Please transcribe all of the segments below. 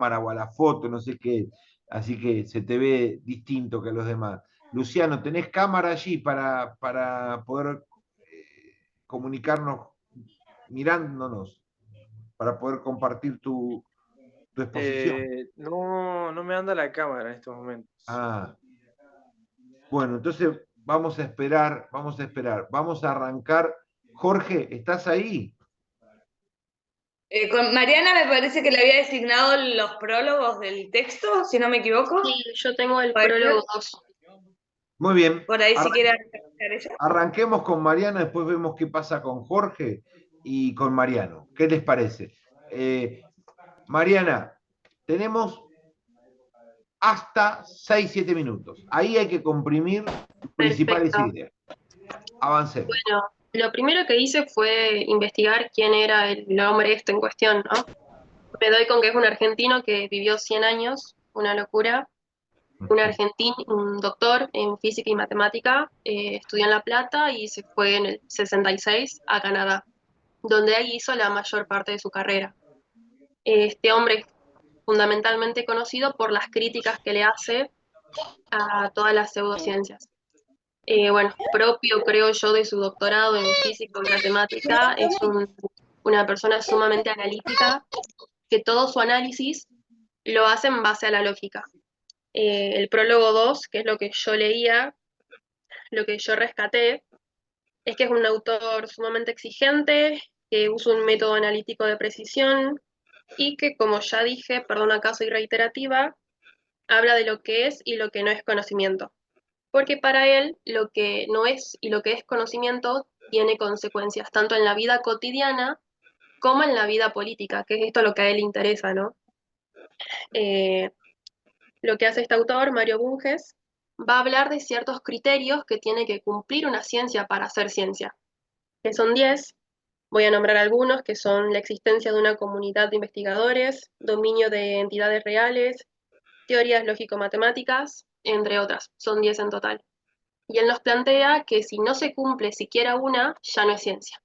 cámara o a la foto, no sé qué, así que se te ve distinto que los demás. Luciano, ¿tenés cámara allí para poder comunicarnos mirándonos, para poder compartir tu exposición? No, no me anda la cámara en estos momentos. Ah, bueno, entonces vamos a esperar, vamos a esperar, vamos a arrancar. Jorge, ¿estás ahí? Con Mariana me parece que le había designado los prólogos del texto, si no me equivoco. Sí, yo tengo el ¿Puede ser? prólogo 2. Muy bien. Por ahí si quiere arrancar ella. Arranquemos con Mariana, después vemos qué pasa con Jorge y con Mariano. ¿Qué les parece? Mariana, tenemos hasta 6-7 minutos. Ahí hay que comprimir las principales Perfecto. ideas. Avancemos. Bueno, lo primero que hice fue investigar quién era el hombre este en cuestión, ¿no? Me doy con que es un argentino que vivió 100 años, una locura. Un argentino, un doctor en física y matemática, estudió en La Plata y se fue en el 66 a Canadá, donde ahí hizo la mayor parte de su carrera. Este hombre es fundamentalmente conocido por las críticas que le hace a todas las pseudociencias. Bueno, propio, creo yo, de su doctorado en física y matemática, es una persona sumamente analítica, que todo su análisis lo hace en base a la lógica. El prólogo 2, que es lo que yo leía, lo que yo rescaté, es que es un autor sumamente exigente, que usa un método analítico de precisión y que, como ya dije, perdón acá soy reiterativa, habla de lo que es y lo que no es conocimiento. Porque para él lo que no es y lo que es conocimiento tiene consecuencias tanto en la vida cotidiana como en la vida política, que es esto lo que a él le interesa, ¿no? Eh, lo que hace este autor, Mario Bunges, va a hablar de ciertos criterios que tiene que cumplir una ciencia para ser ciencia, que son 10. Voy a nombrar algunos, que son la existencia de una comunidad de investigadores, dominio de entidades reales, teorías lógico-matemáticas, entre otras. Son 10 en total. Y él nos plantea que si no se cumple siquiera una, ya no es ciencia.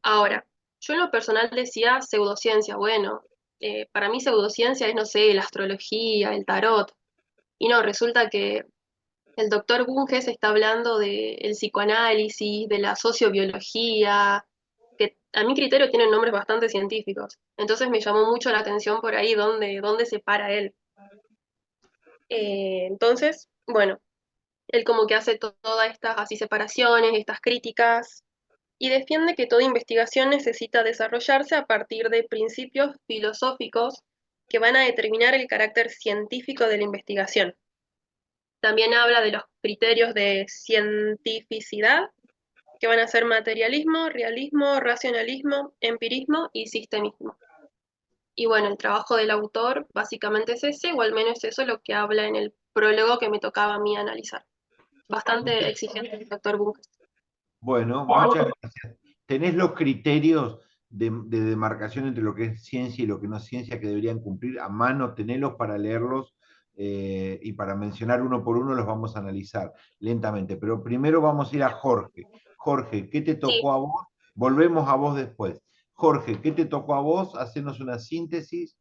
Ahora, yo en lo personal decía pseudociencia. Bueno, para mí pseudociencia es, no sé, la astrología, el tarot. Y no, resulta que el doctor Bunges está hablando del psicoanálisis, de la sociobiología, que a mi criterio tienen nombres bastante científicos. Entonces me llamó mucho la atención por ahí dónde se para él. Entonces, bueno, él como que hace todas estas así separaciones, estas críticas, y defiende que toda investigación necesita desarrollarse a partir de principios filosóficos que van a determinar el carácter científico de la investigación. También habla de los criterios de cientificidad, que van a ser materialismo, realismo, racionalismo, empirismo y sistemismo. Y bueno, el trabajo del autor básicamente es ese, o al menos eso es lo que habla en el prólogo que me tocaba a mí analizar. Bastante exigente el doctor Bunges. Bueno, muchas gracias. ¿Tenés los criterios de demarcación entre lo que es ciencia y lo que no es ciencia que deberían cumplir a mano? Tenelos para leerlos y para mencionar uno por uno los vamos a analizar lentamente. Pero primero vamos a ir a Jorge. Jorge, ¿qué te Sí, tocó a vos? Volvemos a vos después. Jorge, ¿qué te tocó a vos? Hacernos una síntesis.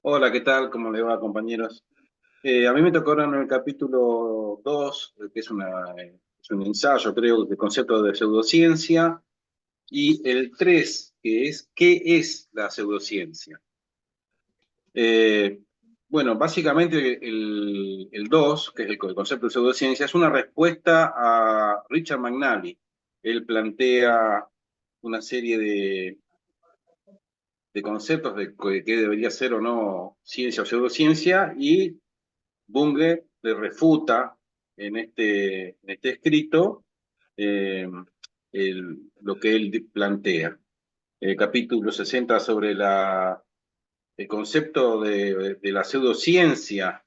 Hola, ¿qué tal? ¿Cómo le va, compañeros? A mí me tocó ahora en el capítulo 2, que es un ensayo, creo, de concepto de pseudociencia, y el 3, que es ¿qué es la pseudociencia? Eh, bueno, básicamente el 2, que es el concepto de pseudociencia, es una respuesta a Richard McNally. Él plantea una serie de conceptos de qué debería ser o no ciencia o pseudociencia, y Bunge le refuta en este escrito eh, lo que él plantea. El capítulo 60 sobre el concepto de la pseudociencia,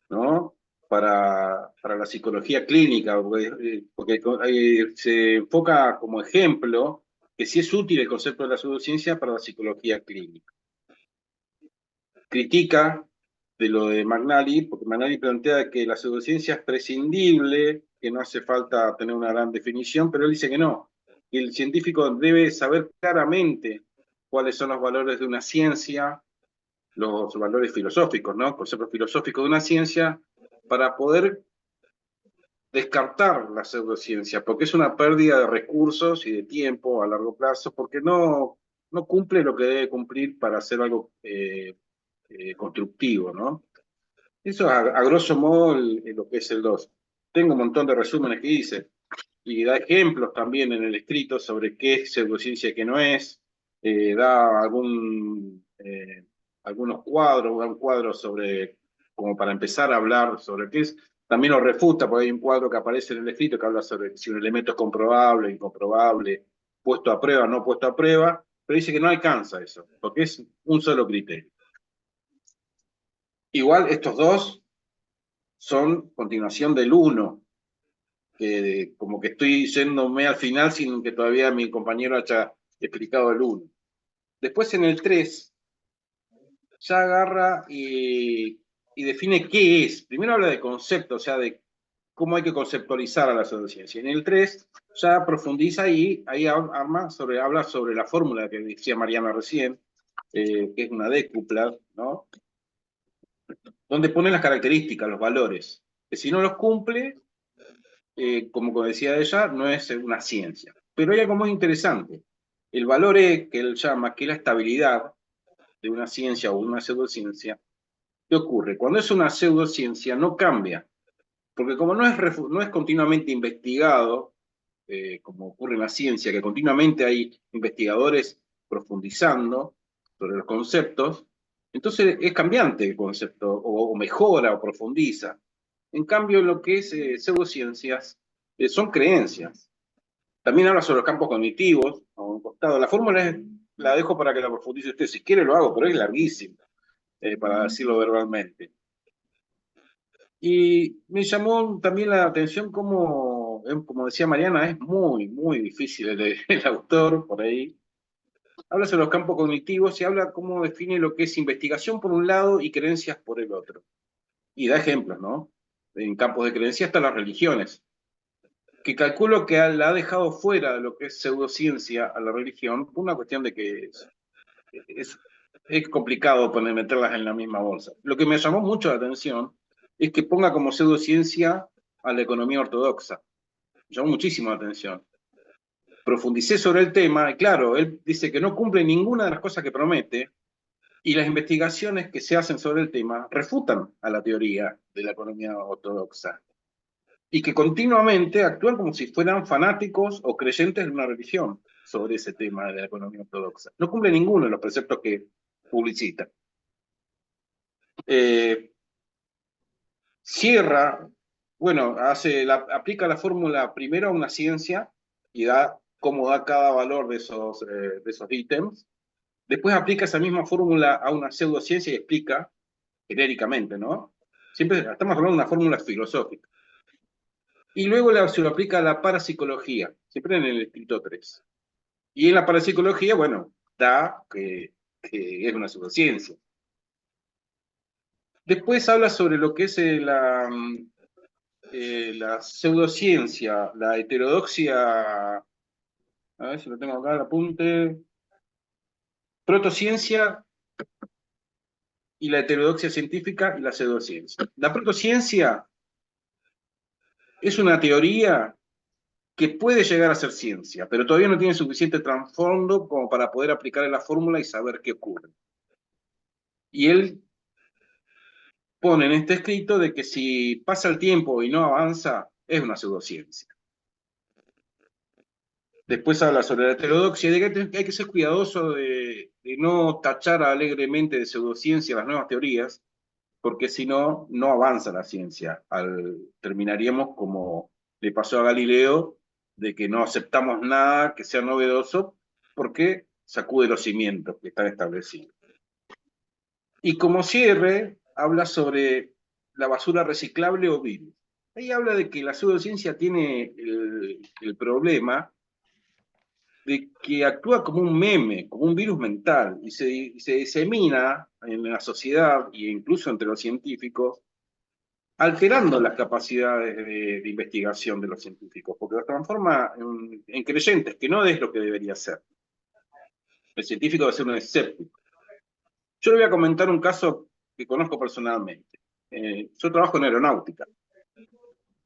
¿no? Para la psicología clínica, porque se enfoca como ejemplo que sí es útil el concepto de la pseudociencia para la psicología clínica. Critica de lo de McNally, porque McNally plantea que la pseudociencia es prescindible, que no hace falta tener una gran definición, pero él dice que no, que el científico debe saber claramente cuáles son los valores de una ciencia los valores filosóficos, ¿no? Conceptos filosóficos de una ciencia para poder descartar la pseudociencia, porque es una pérdida de recursos y de tiempo a largo plazo, porque no cumple lo que debe cumplir para hacer algo constructivo, ¿no? Eso a grosso modo lo que es el 2. Tengo un montón de resúmenes que hice, y da ejemplos también en el escrito sobre qué es pseudociencia y qué no es, da algunos cuadros, da un cuadro sobre, como para empezar a hablar sobre qué es, también lo refuta, porque hay un cuadro que aparece en el escrito que habla sobre si un elemento es comprobable, incomprobable, puesto a prueba, no puesto a prueba, pero dice que no alcanza eso, porque es un solo criterio. Igual estos dos son continuación del 1, que como que estoy yéndome al final sin que todavía mi compañero haya explicado el 1. Después en el 3 ya agarra y define qué es. Primero habla de concepto, o sea, de cómo hay que conceptualizar a la pseudociencia. En el 3 ya profundiza y ahí habla sobre la fórmula que decía Mariana recién, que es una décupla, ¿no? Donde pone las características, los valores, que si no los cumple, como decía ella, no es una ciencia. Pero hay algo muy interesante. El valor E, que él llama, que es la estabilidad de una ciencia o una pseudociencia, ¿qué ocurre? Cuando es una pseudociencia no cambia, porque como no es continuamente investigado, como ocurre en la ciencia, que continuamente hay investigadores profundizando sobre los conceptos, entonces es cambiante el concepto, o mejora o profundiza. En cambio, lo que es pseudociencias son creencias. También habla sobre los campos cognitivos, a un costado. La fórmula la dejo para que la profundice usted. Si quiere lo hago, pero es larguísima, para decirlo verbalmente. Y me llamó también la atención como decía Mariana, es muy, muy difícil el autor por ahí. Habla sobre los campos cognitivos y habla cómo define lo que es investigación por un lado y creencias por el otro. Y da ejemplos, ¿no? En campos de creencia están las religiones, que calculo que la ha dejado fuera de lo que es pseudociencia a la religión, por una cuestión de que es complicado meterlas en la misma bolsa. Lo que me llamó mucho la atención es que ponga como pseudociencia a la economía ortodoxa. Me llamó muchísimo la atención. Profundicé sobre el tema, y claro, él dice que no cumple ninguna de las cosas que promete, y las investigaciones que se hacen sobre el tema refutan a la teoría de la economía ortodoxa. Y que continuamente actúan como si fueran fanáticos o creyentes de una religión sobre ese tema de la economía ortodoxa. No cumple ninguno de los preceptos que publicita. Cierra, bueno, aplica la fórmula primero a una ciencia y da cómo da cada valor de esos ítems. Después aplica esa misma fórmula a una pseudociencia y explica genéricamente, ¿no? Siempre estamos hablando de una fórmula filosófica. Y luego se lo aplica a la parapsicología, siempre en el escrito 3. Y en la parapsicología, bueno, da que es una pseudociencia. Después habla sobre lo que es la pseudociencia, la heterodoxia, a ver si lo tengo acá, el apunte, protociencia y la heterodoxia científica y la pseudociencia. La protociencia es una teoría que puede llegar a ser ciencia, pero todavía no tiene suficiente trasfondo como para poder aplicar la fórmula y saber qué ocurre. Y él pone en este escrito de que si pasa el tiempo y no avanza, es una pseudociencia. Después habla sobre la heterodoxia, de que hay que ser cuidadoso de no tachar alegremente de pseudociencia las nuevas teorías, porque si no, no avanza la ciencia. Terminaríamos como le pasó a Galileo, de que no aceptamos nada que sea novedoso, porque sacude los cimientos que están establecidos. Y como cierre, habla sobre la basura reciclable o virus. Ahí habla de que la pseudociencia tiene el problema de que actúa como un meme, como un virus mental, y se disemina en la sociedad e incluso entre los científicos, alterando las capacidades de investigación de los científicos, porque los transforma en creyentes, que no es lo que debería ser. El científico debe ser un escéptico. Yo le voy a comentar un caso que conozco personalmente. Yo trabajo en aeronáutica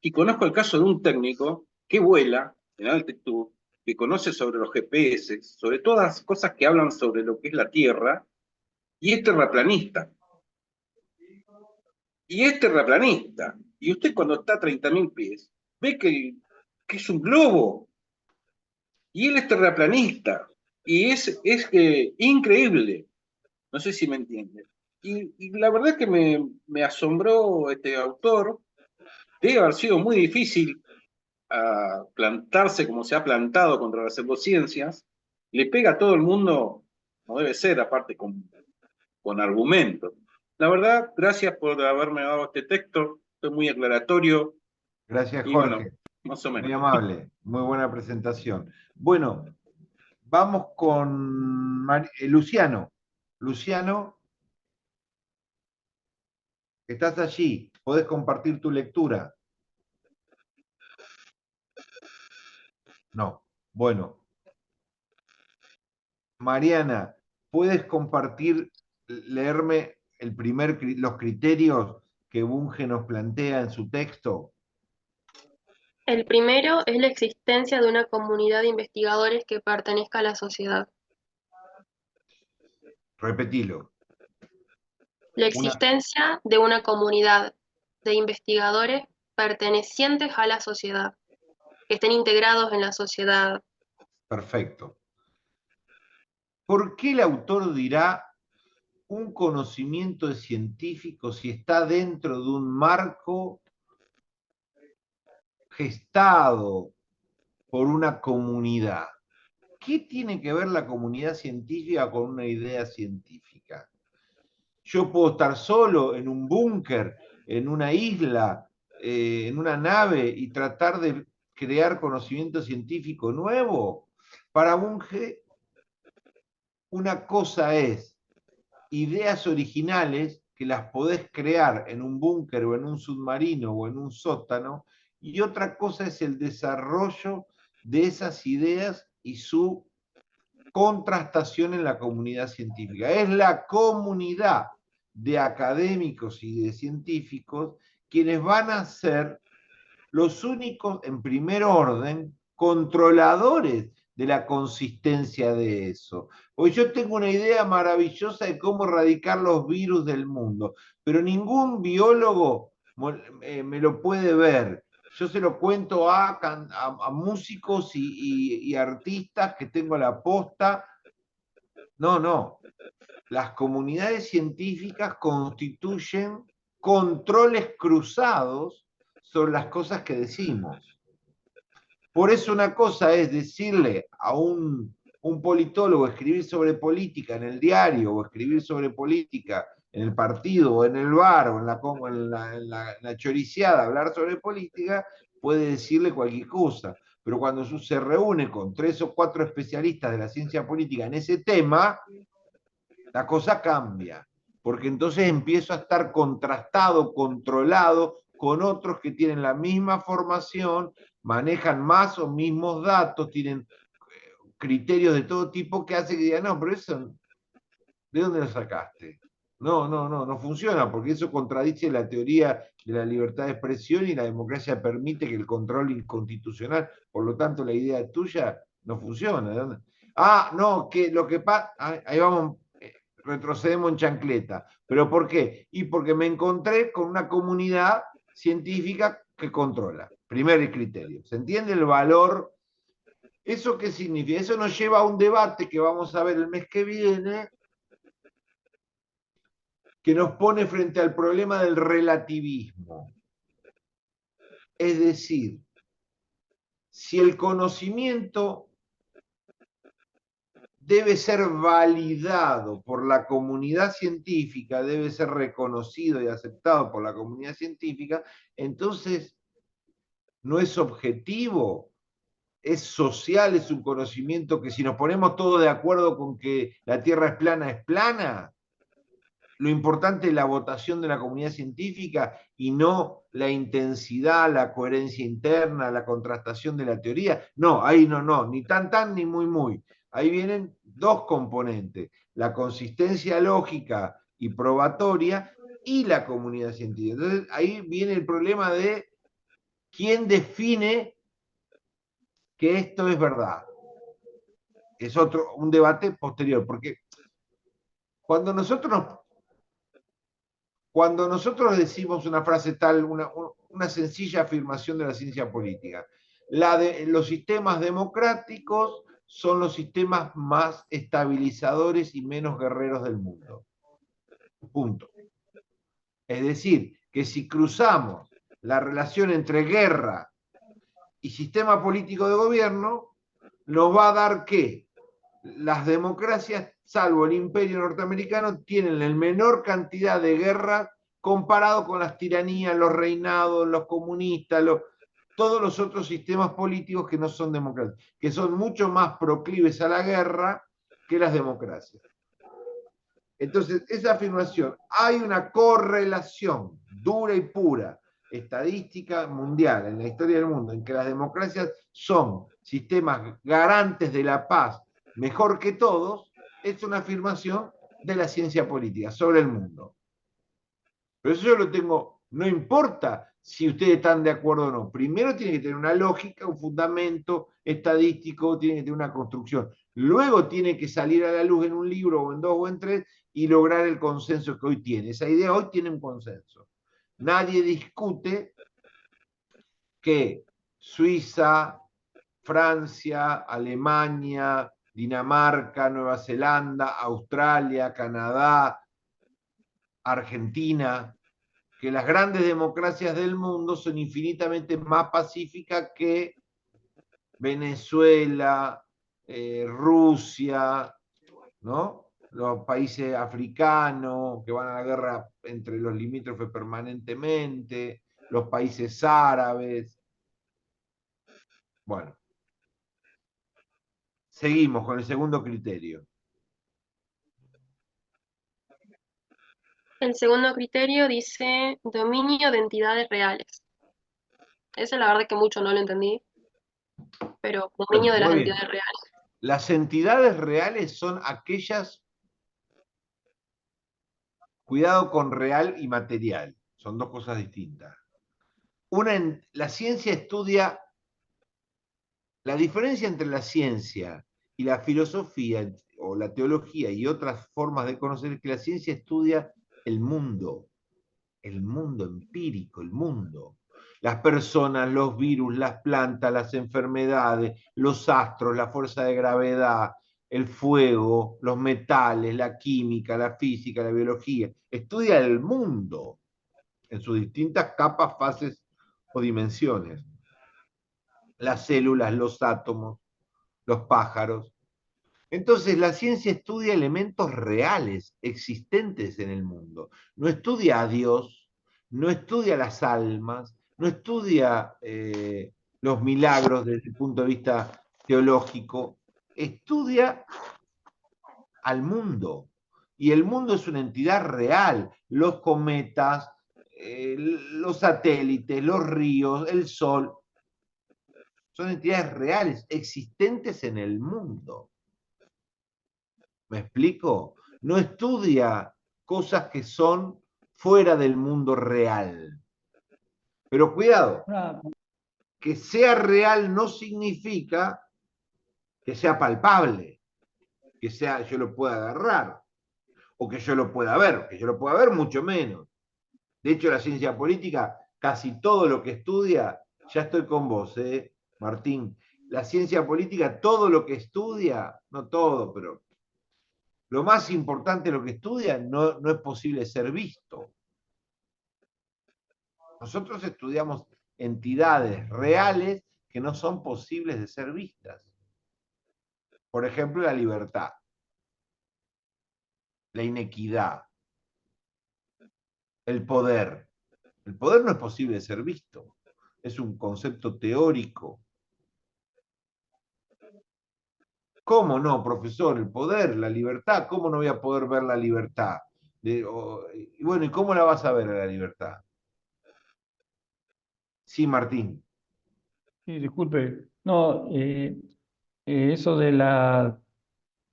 y conozco el caso de un técnico que vuela en altitud, que conoce sobre los GPS, sobre todas las cosas que hablan sobre lo que es la Tierra, y es terraplanista. Y usted cuando está a 30.000 pies, ve que es un globo. Y él es terraplanista. Y es increíble. No sé si me entiende. Y la verdad que me asombró este autor. Debe haber sido muy difícil plantarse como se ha plantado contra las pseudociencias. Le pega a todo el mundo, no debe ser, aparte con argumentos. La verdad, gracias por haberme dado este texto. Fue muy aclaratorio. Gracias, Y Jorge. bueno, más o menos. Muy amable, muy buena presentación. Bueno, vamos con Luciano. Luciano, estás allí, podés compartir tu lectura. No, bueno. Mariana, ¿puedes compartir, leerme los criterios que Bunge nos plantea en su texto? El primero es la existencia de una comunidad de investigadores que pertenezca a la sociedad. Repetilo. La existencia de una comunidad de investigadores pertenecientes a la sociedad, que estén integrados en la sociedad. Perfecto. ¿Por qué el autor dirá un conocimiento científico si está dentro de un marco gestado por una comunidad? ¿Qué tiene que ver la comunidad científica con una idea científica? Yo puedo estar solo en un búnker, en una isla, en una nave y tratar de crear conocimiento científico nuevo. Para Bunge, una cosa es ideas originales que las podés crear en un búnker o en un submarino o en un sótano, y otra cosa es el desarrollo de esas ideas y su contrastación en la comunidad científica. Es la comunidad de académicos y de científicos quienes van a ser los únicos, en primer orden, controladores de la consistencia de eso. Porque yo tengo una idea maravillosa de cómo erradicar los virus del mundo, pero ningún biólogo me lo puede ver. Yo se lo cuento a músicos y artistas que tengo la posta. No. Las comunidades científicas constituyen controles cruzados sobre las cosas que decimos. Por eso una cosa es decirle a un politólogo escribir sobre política en el diario o escribir sobre política en el partido o en el bar o en la choriciada, hablar sobre política, puede decirle cualquier cosa. Pero cuando se reúne con 3 o 4 especialistas de la ciencia política en ese tema, la cosa cambia. Porque entonces empiezo a estar contrastado, controlado con otros que tienen la misma formación, manejan más o mismos datos, tienen criterios de todo tipo que hace que digan, no, pero eso, ¿de dónde lo sacaste? No funciona, porque eso contradice la teoría de la libertad de expresión y la democracia permite que el control inconstitucional, por lo tanto la idea tuya no funciona. No, que lo que pasa, ahí vamos, retrocedemos en chancleta. ¿Pero por qué? Y porque me encontré con una comunidad científica que controla. Primer criterio. ¿Se entiende el valor? ¿Eso qué significa? Eso nos lleva a un debate que vamos a ver el mes que viene, que nos pone frente al problema del relativismo. Es decir, si el conocimiento debe ser validado por la comunidad científica, debe ser reconocido y aceptado por la comunidad científica, entonces no es objetivo, es social, es un conocimiento que si nos ponemos todos de acuerdo con que la Tierra es plana, lo importante es la votación de la comunidad científica y no la intensidad, la coherencia interna, la contrastación de la teoría. No, ahí no, ni tan ni muy. Ahí vienen dos componentes, la consistencia lógica y probatoria y la comunidad científica. Entonces ahí viene el problema de quién define que esto es verdad. Es un debate posterior, porque cuando nosotros decimos una frase tal, una sencilla afirmación de la ciencia política, los sistemas democráticos son los sistemas más estabilizadores y menos guerreros del mundo. Punto. Es decir, que si cruzamos la relación entre guerra y sistema político de gobierno, nos va a dar que las democracias, salvo el imperio norteamericano, tienen la menor cantidad de guerras comparado con las tiranías, los reinados, los comunistas, todos los otros sistemas políticos que no son democráticos, que son mucho más proclives a la guerra que las democracias. Entonces, esa afirmación, hay una correlación dura y pura, estadística mundial, en la historia del mundo, en que las democracias son sistemas garantes de la paz mejor que todos, es una afirmación de la ciencia política sobre el mundo. Pero eso yo lo tengo, no importa si ustedes están de acuerdo o no. Primero tiene que tener una lógica, un fundamento estadístico, tiene que tener una construcción. Luego tiene que salir a la luz en un libro o en dos o en tres y lograr el consenso que hoy tiene. Esa idea hoy tiene un consenso. Nadie discute que Suiza, Francia, Alemania, Dinamarca, Nueva Zelanda, Australia, Canadá, Argentina, que las grandes democracias del mundo son infinitamente más pacíficas que Venezuela, Rusia, ¿no? Los países africanos que van a la guerra entre los limítrofes permanentemente, los países árabes. Bueno, seguimos con el segundo criterio. El segundo criterio dice dominio de entidades reales. Ese la verdad que mucho no lo entendí, pero dominio de las entidades reales. Las entidades reales son aquellas, cuidado con real y material, son dos cosas distintas. La ciencia estudia, la diferencia entre la ciencia y la filosofía o la teología y otras formas de conocer es que la ciencia estudia el mundo empírico, el mundo. Las personas, los virus, las plantas, las enfermedades, los astros, la fuerza de gravedad, el fuego, los metales, la química, la física, la biología. Estudia el mundo en sus distintas capas, fases o dimensiones. Las células, los átomos, los pájaros. Entonces la ciencia estudia elementos reales, existentes en el mundo. No estudia a Dios, no estudia las almas, no estudia los milagros desde el punto de vista teológico, estudia al mundo. Y el mundo es una entidad real. Los cometas, los satélites, los ríos, el sol, son entidades reales, existentes en el mundo. ¿Me explico? No estudia cosas que son fuera del mundo real. Pero cuidado, que sea real no significa que sea palpable, que yo lo pueda agarrar, o que yo lo pueda ver, que yo lo pueda ver mucho menos. De hecho, la ciencia política, casi todo lo que estudia, ya estoy con vos, Martín, la ciencia política, todo lo que estudia, no todo, pero lo más importante de lo que estudia no es posible ser visto. Nosotros estudiamos entidades reales que no son posibles de ser vistas. Por ejemplo, la libertad, la inequidad, el poder. El poder no es posible de ser visto. Es un concepto teórico. ¿Cómo no, profesor? El poder, la libertad, ¿cómo no voy a poder ver la libertad? Y bueno, ¿y cómo la vas a ver a la libertad? Sí, Martín. Sí, disculpe. No, eso de la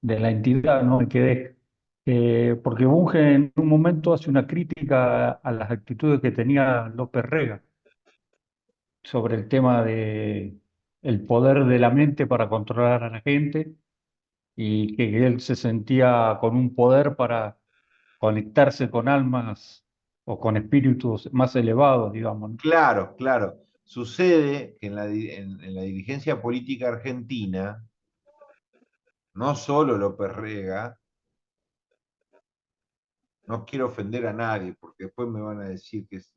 entidad, no me quedé. Porque Bunge en un momento hace una crítica a las actitudes que tenía López Rega sobre el tema de el poder de la mente para controlar a la gente y que él se sentía con un poder para conectarse con almas o con espíritus más elevados, digamos, ¿no? Claro, claro. Sucede que en la dirigencia política argentina, no solo López Rega, no quiero ofender a nadie, porque después me van a decir que es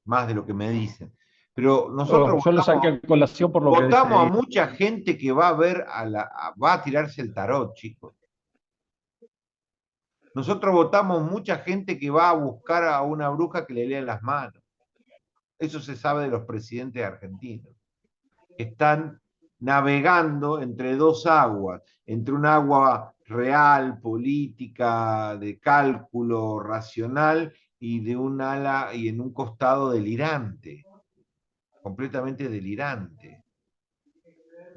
más de lo que me dicen, pero nosotros Yo lo saqué a colación por lo que dice votamos a ahí. mucha gente que va a ver, va a tirarse el tarot, chicos. Nosotros votamos mucha gente que va a buscar a una bruja que le lea las manos. Eso se sabe de los presidentes argentinos. Están navegando entre dos aguas, entre un agua real, política, de cálculo racional, y de un ala y en un costado delirante, completamente delirante.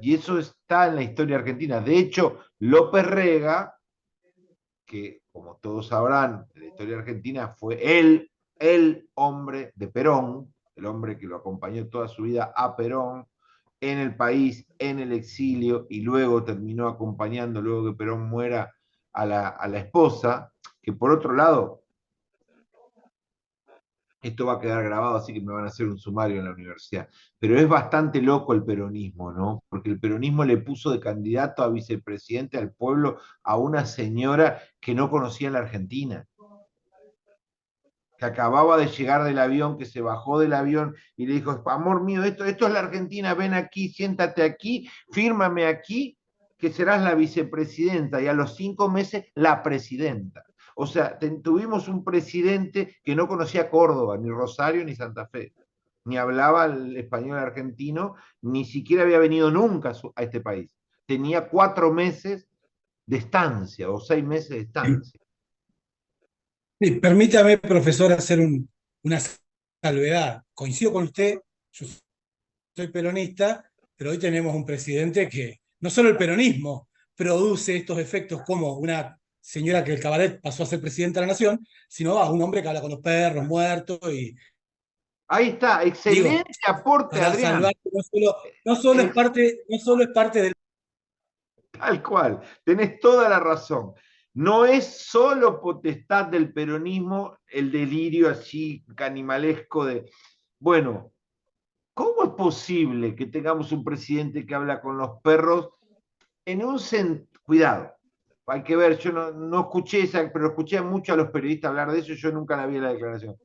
Y eso está en la historia argentina. De hecho, López Rega, que como todos sabrán, en la historia argentina fue el hombre de Perón, el hombre que lo acompañó toda su vida a Perón, en el país, en el exilio, y luego terminó acompañando, luego que Perón muera, a la esposa, que por otro lado, esto va a quedar grabado, así que me van a hacer un sumario en la universidad, pero es bastante loco el peronismo, ¿no? Porque el peronismo le puso de candidato a vicepresidente al pueblo a una señora que no conocía la Argentina, que acababa de llegar del avión, que se bajó del avión y le dijo, amor mío, esto es la Argentina, ven aquí, siéntate aquí, fírmame aquí, que serás la vicepresidenta, y a los 5 meses la presidenta. O sea, tuvimos un presidente que no conocía Córdoba, ni Rosario, ni Santa Fe, ni hablaba el español argentino, ni siquiera había venido nunca a este país. Tenía 4 meses de estancia o 6 meses de estancia. Sí, permítame, profesor, hacer una salvedad. Coincido con usted, yo soy peronista, pero hoy tenemos un presidente que no solo el peronismo produce estos efectos como una señora que el cabaret pasó a ser presidenta de la nación, sino a un hombre que habla con los perros muertos y Ahí está, excelente digo, aporte, para Adrián. salvar que no solo es parte del... Tal cual, tenés toda la razón. No es solo potestad del peronismo el delirio así canimalesco de, bueno, ¿cómo es posible que tengamos un presidente que habla con los perros en un cuidado? Hay que ver, yo no escuché esa, pero escuché mucho a los periodistas hablar de eso, yo nunca la vi en la declaración.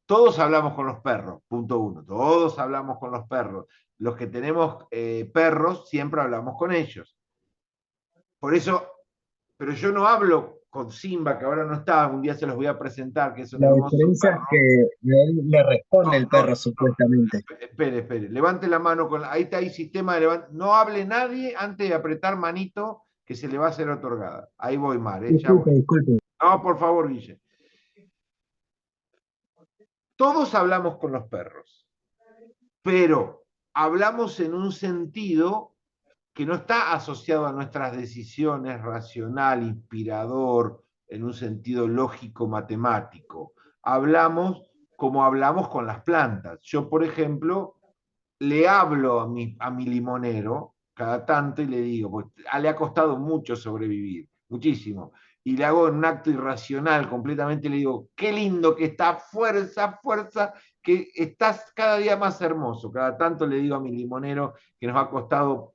Todos hablamos con los perros, punto uno, todos hablamos con los perros. Los que tenemos perros siempre hablamos con ellos. Por eso, pero yo no hablo con Simba, que ahora no está, un día se los voy a presentar, que es un La hermoso diferencia es perro. que él le responde el perro, No, supuestamente. espere, levante la mano, ahí está el sistema de levante, no hable nadie antes de apretar manito, que se le va a ser otorgada. Ahí voy, Mar, ya voy. Disculpe. No, por favor, Guille. Todos hablamos con los perros, pero hablamos en un sentido que no está asociado a nuestras decisiones racional, inspirador, en un sentido lógico, matemático. Hablamos como hablamos con las plantas. Yo, por ejemplo, le hablo a mi limonero cada tanto y le digo, pues le ha costado mucho sobrevivir, muchísimo. Y le hago un acto irracional, completamente le digo, qué lindo que está, fuerza, fuerza, que estás cada día más hermoso. Cada tanto le digo a mi limonero que nos ha costado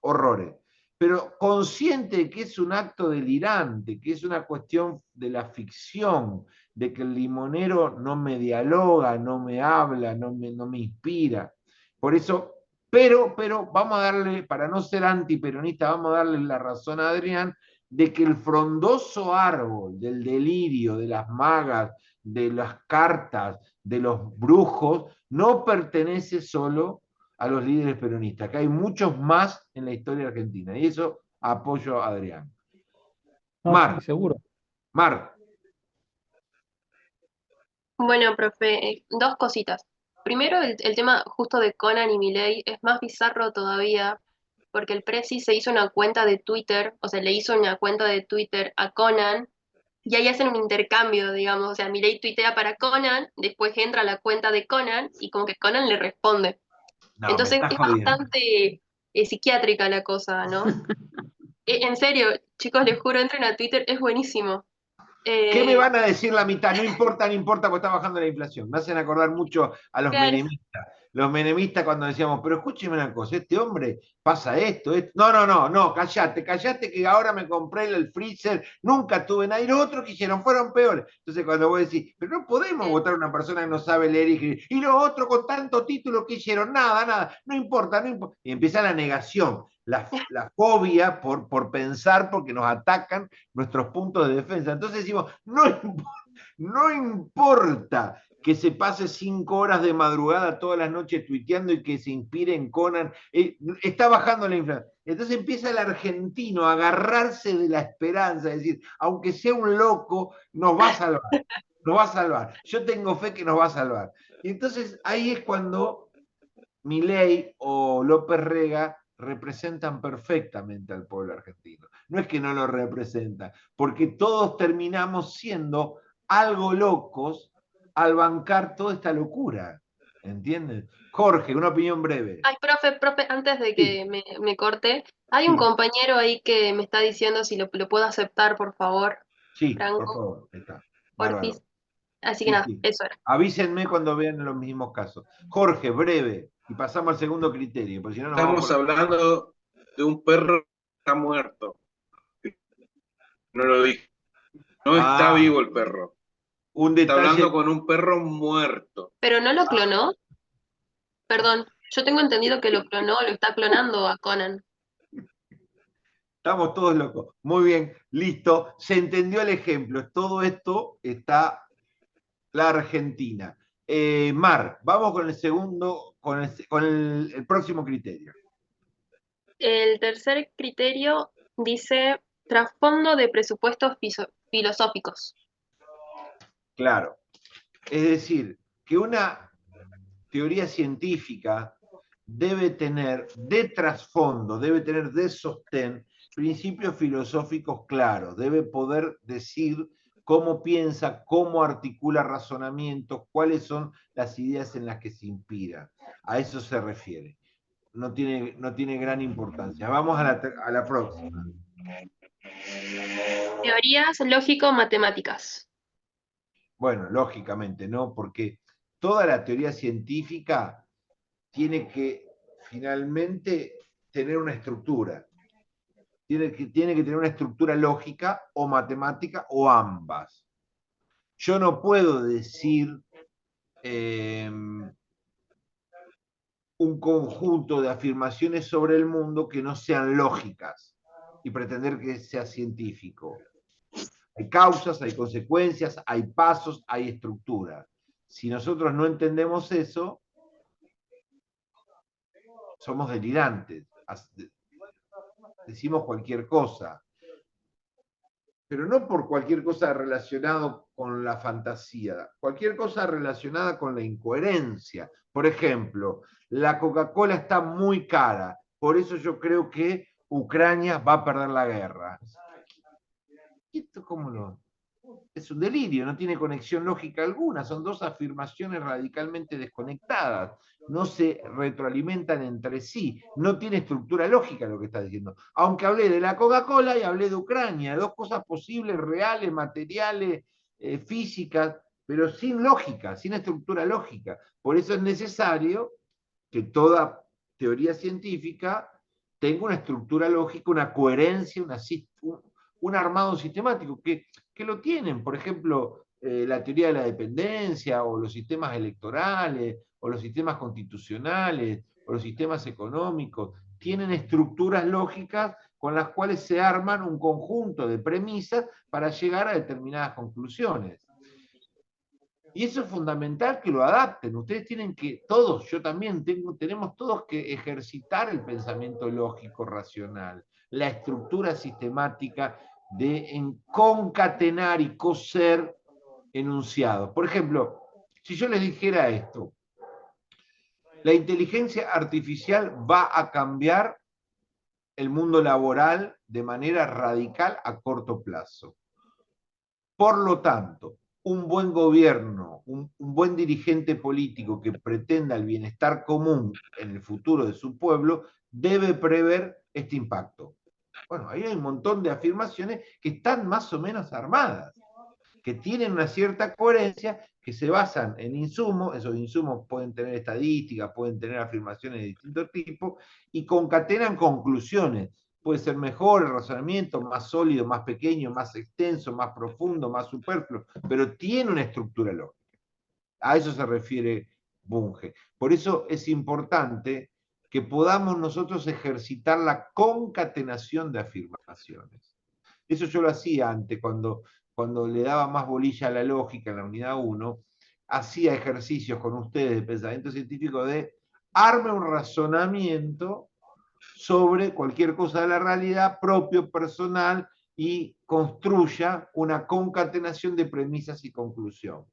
horrores. Pero consciente de que es un acto delirante, que es una cuestión de la ficción, de que el limonero no me dialoga, no me habla, no me inspira. Por eso, pero vamos a darle, para no ser antiperonista, vamos a darle la razón a Adrián de que el frondoso árbol del delirio, de las magas, de las cartas, de los brujos, no pertenece solo a los líderes peronistas, que hay muchos más en la historia argentina, y eso apoyo a Adrián. No, Mar, sí, seguro. Mar. Bueno, profe, dos cositas. Primero, el tema justo de Conan y Milei es más bizarro todavía, porque el Prezi se hizo una cuenta de Twitter, o sea, le hizo una cuenta de Twitter a Conan, y ahí hacen un intercambio, digamos, o sea, Milei tuitea para Conan, después entra a la cuenta de Conan, y como que Conan le responde. No, me Entonces estás es jodiendo. bastante psiquiátrica la cosa, ¿no? En serio, chicos, les juro, entren a Twitter, es buenísimo. ¿Qué me Eh, van a decir la mitad? No importa, no importa, porque está bajando la inflación. Me hacen acordar mucho a los claro, menemistas. Los menemistas cuando decíamos, pero escúcheme una cosa, este hombre pasa esto, esto. No, no, no, no, callate, callate que ahora me compré el freezer, nunca tuve nada. Y los otros que hicieron fueron peores. Entonces cuando vos decís, pero no podemos votar a una persona que no sabe leer y escribir. Y los otros con tanto título que hicieron, nada, nada, no importa, no importa. Y empieza la negación, la fobia por pensar, porque nos atacan nuestros puntos de defensa. Entonces decimos, no importa que se pase 5 horas de madrugada todas las noches tuiteando y que se inspire en Conan, está bajando la inflación. Entonces empieza el argentino a agarrarse de la esperanza, es decir, aunque sea un loco, nos va a salvar, nos va a salvar. Yo tengo fe que nos va a salvar. Y entonces ahí es cuando Milei o López Rega representan perfectamente al pueblo argentino. No es que no lo representan, porque todos terminamos siendo algo locos al bancar toda esta locura. ¿Entiendes? Jorge, una opinión breve. ay, profe, antes de Sí, que me corte, hay un sí, compañero ahí que me está diciendo si lo puedo aceptar, por favor, sí, por Franco, favor. Ahí está. porfis. Bárbaro. Así que Sí, nada, sí. eso era. Avísenme cuando vean los mismos casos. Jorge, breve. Y pasamos al segundo criterio, porque si no nos vamos Estamos por... hablando de un perro que está muerto. No lo dije. No está Ah, vivo el perro. un Está hablando detalle. con un perro muerto. Pero no lo clonó, perdón, yo tengo entendido que lo clonó, lo está clonando a Conan. Estamos todos locos. Muy bien, listo. Se entendió el ejemplo. Todo esto está la Argentina. Mar, vamos con el segundo, con el próximo criterio. El tercer criterio dice trasfondo de presupuestos filosóficos. Claro. Es decir, que una teoría científica debe tener de trasfondo, debe tener de sostén principios filosóficos claros, debe poder decir cómo piensa, cómo articula razonamientos, cuáles son las ideas en las que se inspira. A eso se refiere. No tiene gran importancia. Vamos a la próxima. Teorías lógico-matemáticas. Bueno, lógicamente, ¿no? Porque toda la teoría científica tiene que finalmente tener una estructura. Tiene que tener una estructura lógica o matemática o ambas. Yo no puedo decir un conjunto de afirmaciones sobre el mundo que no sean lógicas y pretender que sea científico. Hay causas, hay consecuencias, hay pasos, hay estructura. Si nosotros no entendemos eso, somos delirantes. Decimos cualquier cosa. Pero no por cualquier cosa relacionada con la fantasía, cualquier cosa relacionada con la incoherencia. Por ejemplo, la Coca-Cola está muy cara, por eso yo creo que Ucrania va a perder la guerra. ¿Esto cómo lo...? Es un delirio, no tiene conexión lógica alguna, son dos afirmaciones radicalmente desconectadas, no se retroalimentan entre sí, no tiene estructura lógica lo que está diciendo. Aunque hablé de la Coca-Cola y hablé de Ucrania, dos cosas posibles, reales, materiales, físicas, pero sin lógica, sin estructura lógica. Por eso es necesario que toda teoría científica tenga una estructura lógica, una coherencia, un armado sistemático, que lo tienen, por ejemplo, la teoría de la dependencia, o los sistemas electorales, o los sistemas constitucionales, o los sistemas económicos, tienen estructuras lógicas con las cuales se arman un conjunto de premisas para llegar a determinadas conclusiones. Y eso es fundamental que lo adapten. Ustedes tienen que, todos, yo también, tenemos todos que ejercitar el pensamiento lógico, racional, la estructura sistemática de concatenar y coser enunciados. Por ejemplo, Si yo les dijera esto, la inteligencia artificial va a cambiar el mundo laboral de manera radical a corto plazo. Por lo tanto, un buen gobierno, un buen dirigente político que pretenda el bienestar común en el futuro de su pueblo, debe prever este impacto. Bueno, ahí hay un montón de afirmaciones que están más o menos armadas, que tienen una cierta coherencia, que se basan en insumos, esos insumos pueden tener estadísticas, pueden tener afirmaciones de distintos tipos, y concatenan conclusiones. Puede ser mejor el razonamiento, más sólido, más pequeño, más extenso, más profundo, más superfluo, pero tiene una estructura lógica. A eso se refiere Bunge. Por eso es importante que podamos nosotros ejercitar la concatenación de afirmaciones. Eso yo lo hacía antes, cuando le daba más bolilla a la lógica en la unidad 1, hacía ejercicios con ustedes de pensamiento científico de arme un razonamiento sobre cualquier cosa de la realidad propio, personal, y construya una concatenación de premisas y conclusión.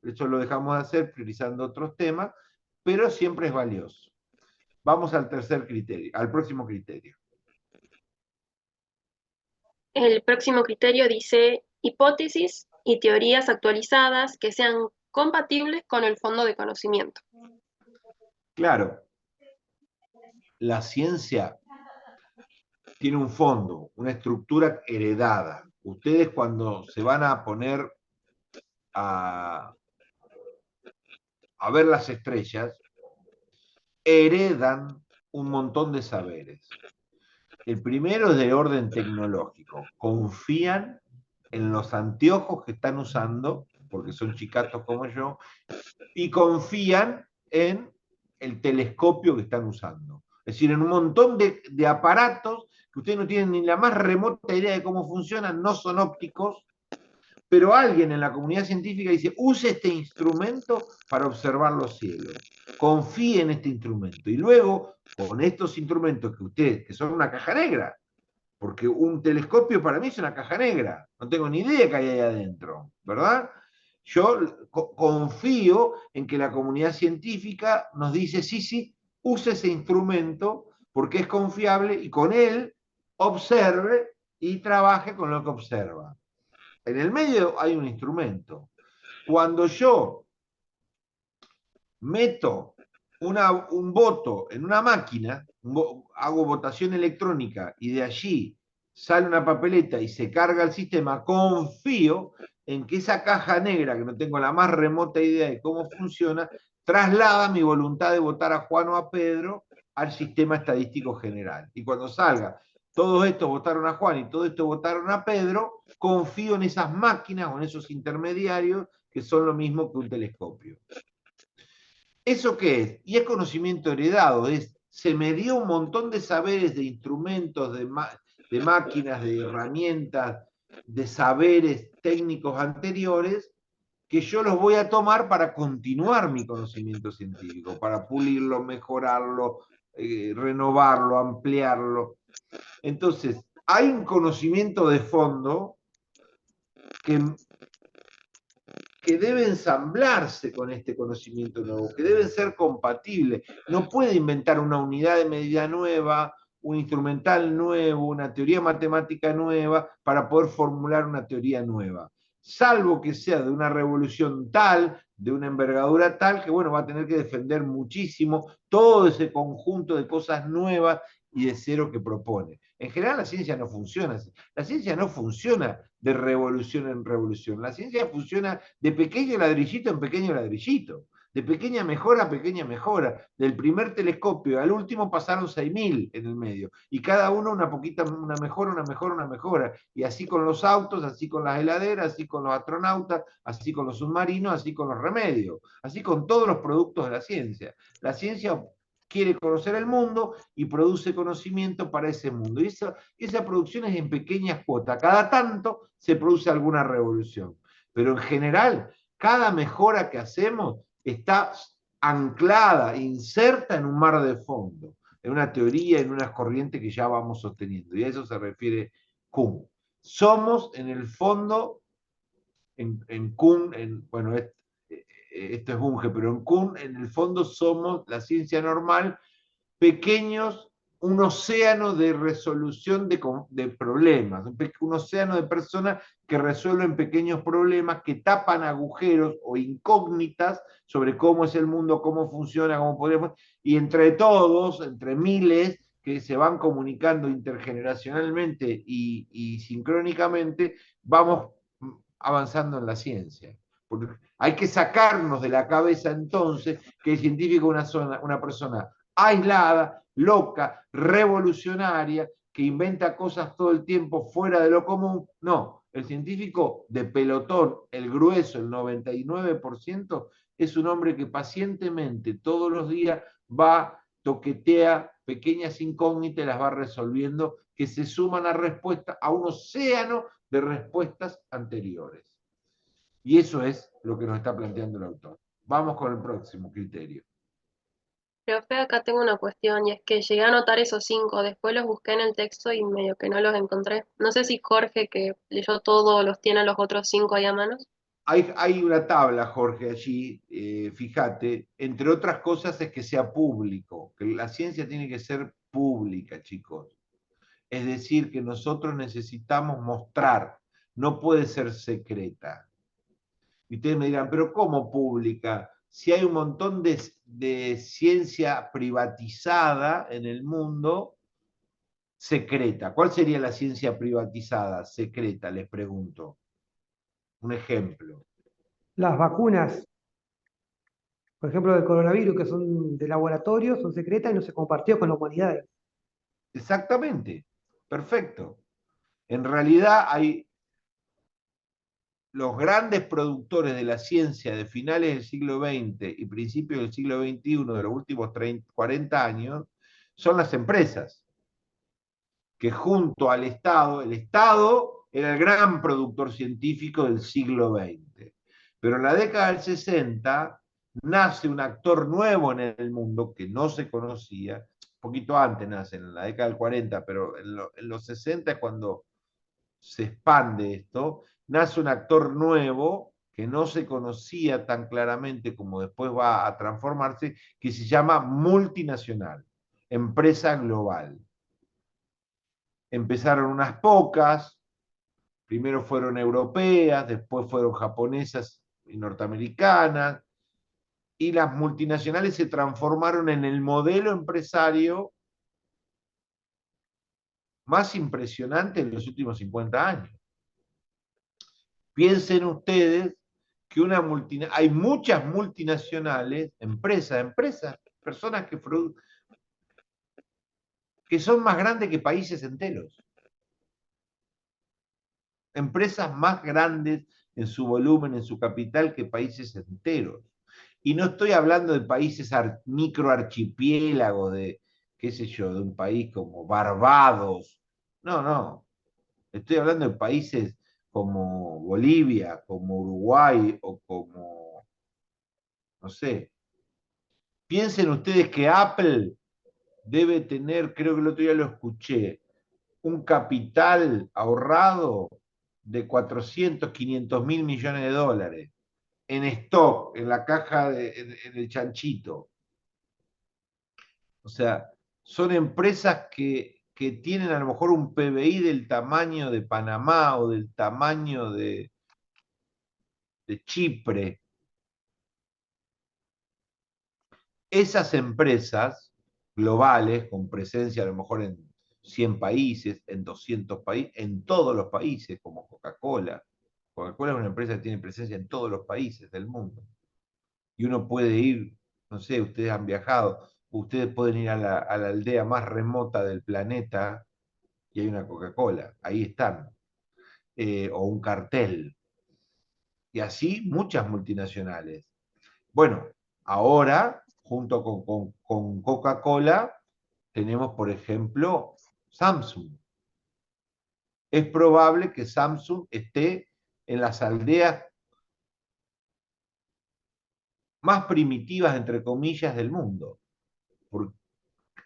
Eso lo dejamos de hacer priorizando otros temas, pero siempre es valioso. Vamos al tercer criterio, al próximo criterio. El próximo criterio dice hipótesis y teorías actualizadas que sean compatibles con el fondo de conocimiento. Claro, la ciencia tiene un fondo, una estructura heredada. Ustedes cuando se van a poner a ver las estrellas, heredan un montón de saberes. El primero es de orden tecnológico. Confían en los anteojos que están usando, porque son chicatos como yo, y confían en el telescopio que están usando. Es decir, en un montón de aparatos que ustedes no tienen ni la más remota idea de cómo funcionan, no son ópticos, pero alguien en la comunidad científica dice, use este instrumento para observar los cielos. Confíe en este instrumento. Y luego, con estos instrumentos que son una caja negra, porque un telescopio para mí es una caja negra, no tengo ni idea qué hay ahí adentro, ¿verdad? Yo confío en que la comunidad científica nos dice, sí, use ese instrumento porque es confiable y con él observe y trabaje con lo que observa. En el medio hay un instrumento. Cuando yo meto un voto en una máquina, hago votación electrónica y de allí sale una papeleta y se carga el sistema, confío en que esa caja negra, que no tengo la más remota idea de cómo funciona, traslada mi voluntad de votar a Juan o a Pedro al sistema estadístico general. Y cuando salga, todos estos votaron a Juan y todos estos votaron a Pedro, confío en esas máquinas o en esos intermediarios que son lo mismo que un telescopio. ¿Eso qué es? Y es conocimiento heredado, se me dio un montón de saberes, de instrumentos, de máquinas, de herramientas, de saberes técnicos anteriores, que yo los voy a tomar para continuar mi conocimiento científico, para pulirlo, mejorarlo, renovarlo, ampliarlo. Entonces, hay un conocimiento de fondo que debe ensamblarse con este conocimiento nuevo, que deben ser compatibles. No puede inventar una unidad de medida nueva, un instrumental nuevo, una teoría matemática nueva para poder formular una teoría nueva. Salvo que sea de una revolución tal, de una envergadura tal, que bueno, va a tener que defender muchísimo todo ese conjunto de cosas nuevas y de cero que propone. En general la ciencia no funciona así. La ciencia no funciona de revolución en revolución. La ciencia funciona de pequeño ladrillito en pequeño ladrillito, de pequeña mejora a pequeña mejora. Del primer telescopio al último pasaron 6.000 en el medio, y cada uno una mejora, una mejora, una mejora. Y así con los autos, así con las heladeras, así con los astronautas, así con los submarinos, así con los remedios, así con todos los productos de la ciencia. La ciencia quiere conocer el mundo y produce conocimiento para ese mundo. Y esa producción es en pequeñas cuotas. Cada tanto se produce alguna revolución. Pero en general, cada mejora que hacemos está anclada, inserta en un mar de fondo, en una teoría, en unas corrientes que ya vamos sosteniendo. Y a eso se refiere Kuhn. Somos, en el fondo, en Kuhn, bueno, este esto es Bunge, pero en Kuhn, en el fondo somos la ciencia normal, pequeños, un océano de resolución de problemas, un océano de personas que resuelven pequeños problemas, que tapan agujeros o incógnitas sobre cómo es el mundo, cómo funciona, cómo podemos, y entre todos, entre miles, que se van comunicando intergeneracionalmente y sincrónicamente, vamos avanzando en la ciencia. Porque hay que sacarnos de la cabeza entonces que el científico es una persona aislada, loca, revolucionaria, que inventa cosas todo el tiempo fuera de lo común. No, el científico de pelotón, el grueso, el 99%, es un hombre que pacientemente todos los días va, toquetea pequeñas incógnitas y las va resolviendo, que se suman a un océano de respuestas anteriores. Y eso es lo que nos está planteando el autor. Vamos con el próximo criterio. Profe, acá tengo una cuestión y es que llegué a anotar esos 5, después los busqué en el texto y medio que no los encontré. No sé si Jorge, que leyó todo, los tiene a los otros 5 ahí a mano. Hay una tabla, Jorge, allí, fíjate, entre otras cosas es que sea público, que la ciencia tiene que ser pública, chicos. Es decir, que nosotros necesitamos mostrar, no puede ser secreta. Y ustedes me dirán, pero ¿cómo pública? Si hay un montón de ciencia privatizada en el mundo, secreta. ¿Cuál sería la ciencia privatizada, secreta? Les pregunto. Un ejemplo. Las vacunas, por ejemplo, del coronavirus, que son de laboratorio, son secretas y no se compartió con la humanidad. Exactamente. Perfecto. En realidad hay los grandes productores de la ciencia de finales del siglo XX y principios del siglo XXI, de los últimos 40 años, son las empresas, que junto al Estado, el Estado era el gran productor científico del siglo XX. Pero en la década del 60 nace un actor nuevo en el mundo que no se conocía, un poquito antes nace, en la década del 40, pero en los 60 es cuando se expande esto, nace un actor nuevo que no se conocía tan claramente como después va a transformarse, que se llama multinacional, empresa global. Empezaron unas pocas, primero fueron europeas, después fueron japonesas y norteamericanas, y las multinacionales se transformaron en el modelo empresario más impresionante en los últimos 50 años. Piensen ustedes que hay muchas multinacionales, empresas, personas que son más grandes que países enteros. Empresas más grandes en su volumen, en su capital, que países enteros. Y no estoy hablando de países microarchipiélagos, de, qué sé yo, de un país como Barbados. No, no. Estoy hablando de países como Bolivia, como Uruguay o como, no sé. Piensen ustedes que Apple debe tener, creo que el otro día lo escuché, un capital ahorrado de 400, 500 mil millones de dólares en stock, en la caja, en el chanchito. O sea, son empresas que tienen a lo mejor un PBI del tamaño de Panamá o del tamaño de Chipre. Esas empresas globales, con presencia a lo mejor en 100 países, en 200 países, en todos los países, como Coca-Cola. Coca-Cola es una empresa que tiene presencia en todos los países del mundo. Y uno puede ir, no sé, ustedes han viajado, ustedes pueden ir a la aldea más remota del planeta y hay una Coca-Cola, ahí están. O un cartel. Y así muchas multinacionales. Bueno, ahora, junto con Coca-Cola, tenemos, por ejemplo, Samsung. Es probable que Samsung esté en las aldeas más primitivas, entre comillas, del mundo. Porque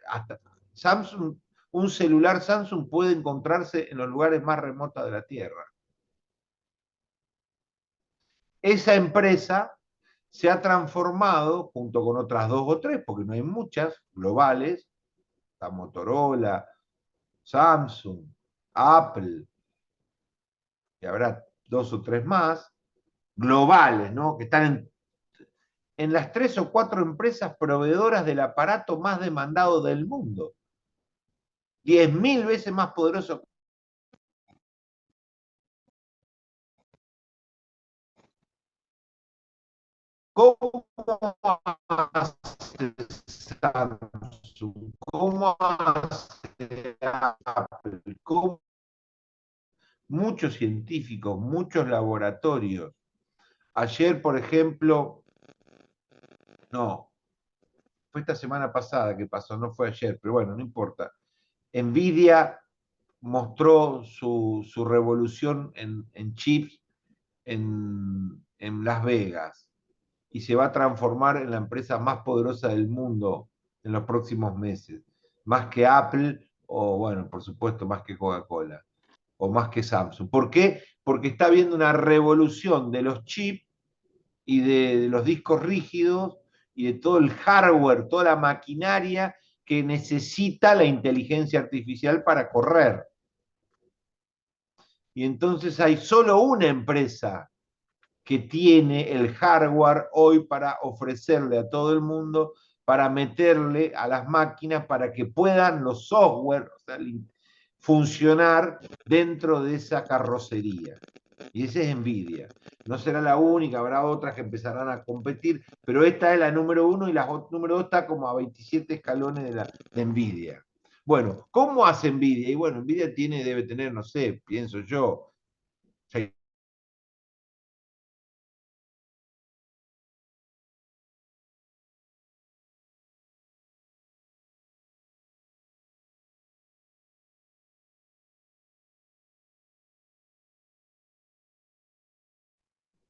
hasta Samsung, un celular Samsung puede encontrarse en los lugares más remotos de la Tierra. Esa empresa se ha transformado, junto con otras 2 o 3, porque no hay muchas, globales, está Motorola, Samsung, Apple, y habrá 2 o 3 más, globales, ¿no? Que están en las 3 o 4 empresas proveedoras del aparato más demandado del mundo. 10.000 veces más poderoso. ¿Cómo hace Samsung? ¿Cómo hace Apple? ¿Cómo? Muchos científicos, muchos laboratorios. Ayer, por ejemplo, no, fue esta semana pasada que pasó, no fue ayer, pero bueno, no importa. Nvidia mostró su revolución en chips en Las Vegas y se va a transformar en la empresa más poderosa del mundo en los próximos meses. Más que Apple o, bueno, por supuesto, más que Coca-Cola o más que Samsung. ¿Por qué? Porque está habiendo una revolución de los chips y de los discos rígidos y de todo el hardware, toda la maquinaria que necesita la inteligencia artificial para correr. Y entonces hay solo una empresa que tiene el hardware hoy para ofrecerle a todo el mundo, para meterle a las máquinas para que puedan los software, o sea, funcionar dentro de esa carrocería. Y esa es Nvidia. No será la única, habrá otras que empezarán a competir, pero esta es la número 1 y la número 2 está como a 27 escalones de Nvidia. Bueno, ¿cómo hace Nvidia? Y bueno, Nvidia debe tener, no sé, pienso yo,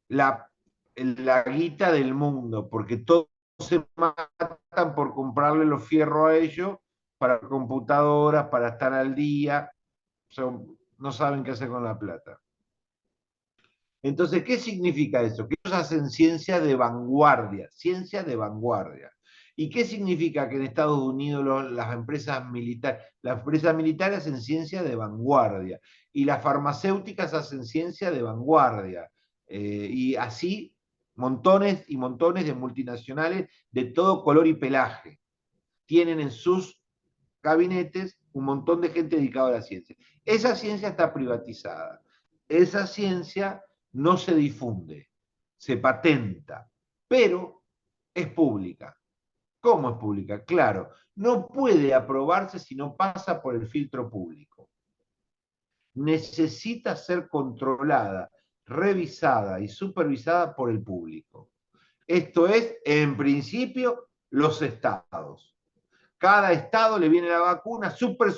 la guita del mundo, porque todos se matan por comprarle los fierros a ellos para computadoras, para estar al día, no saben qué hacer con la plata. Entonces, ¿qué significa eso? Que ellos hacen ciencia de vanguardia, ciencia de vanguardia. ¿Y qué significa que en Estados Unidos las empresas militares hacen ciencia de vanguardia y las farmacéuticas hacen ciencia de vanguardia? Y así montones y montones de multinacionales de todo color y pelaje tienen en sus gabinetes un montón de gente dedicada a la ciencia. Esa ciencia está privatizada. Esa ciencia no se difunde, se patenta, pero es pública. ¿Cómo es pública? Claro, no puede aprobarse si no pasa por el filtro público. Necesita ser controlada, revisada y supervisada por el público. Esto es, en principio, los estados. Cada estado le viene la vacuna súper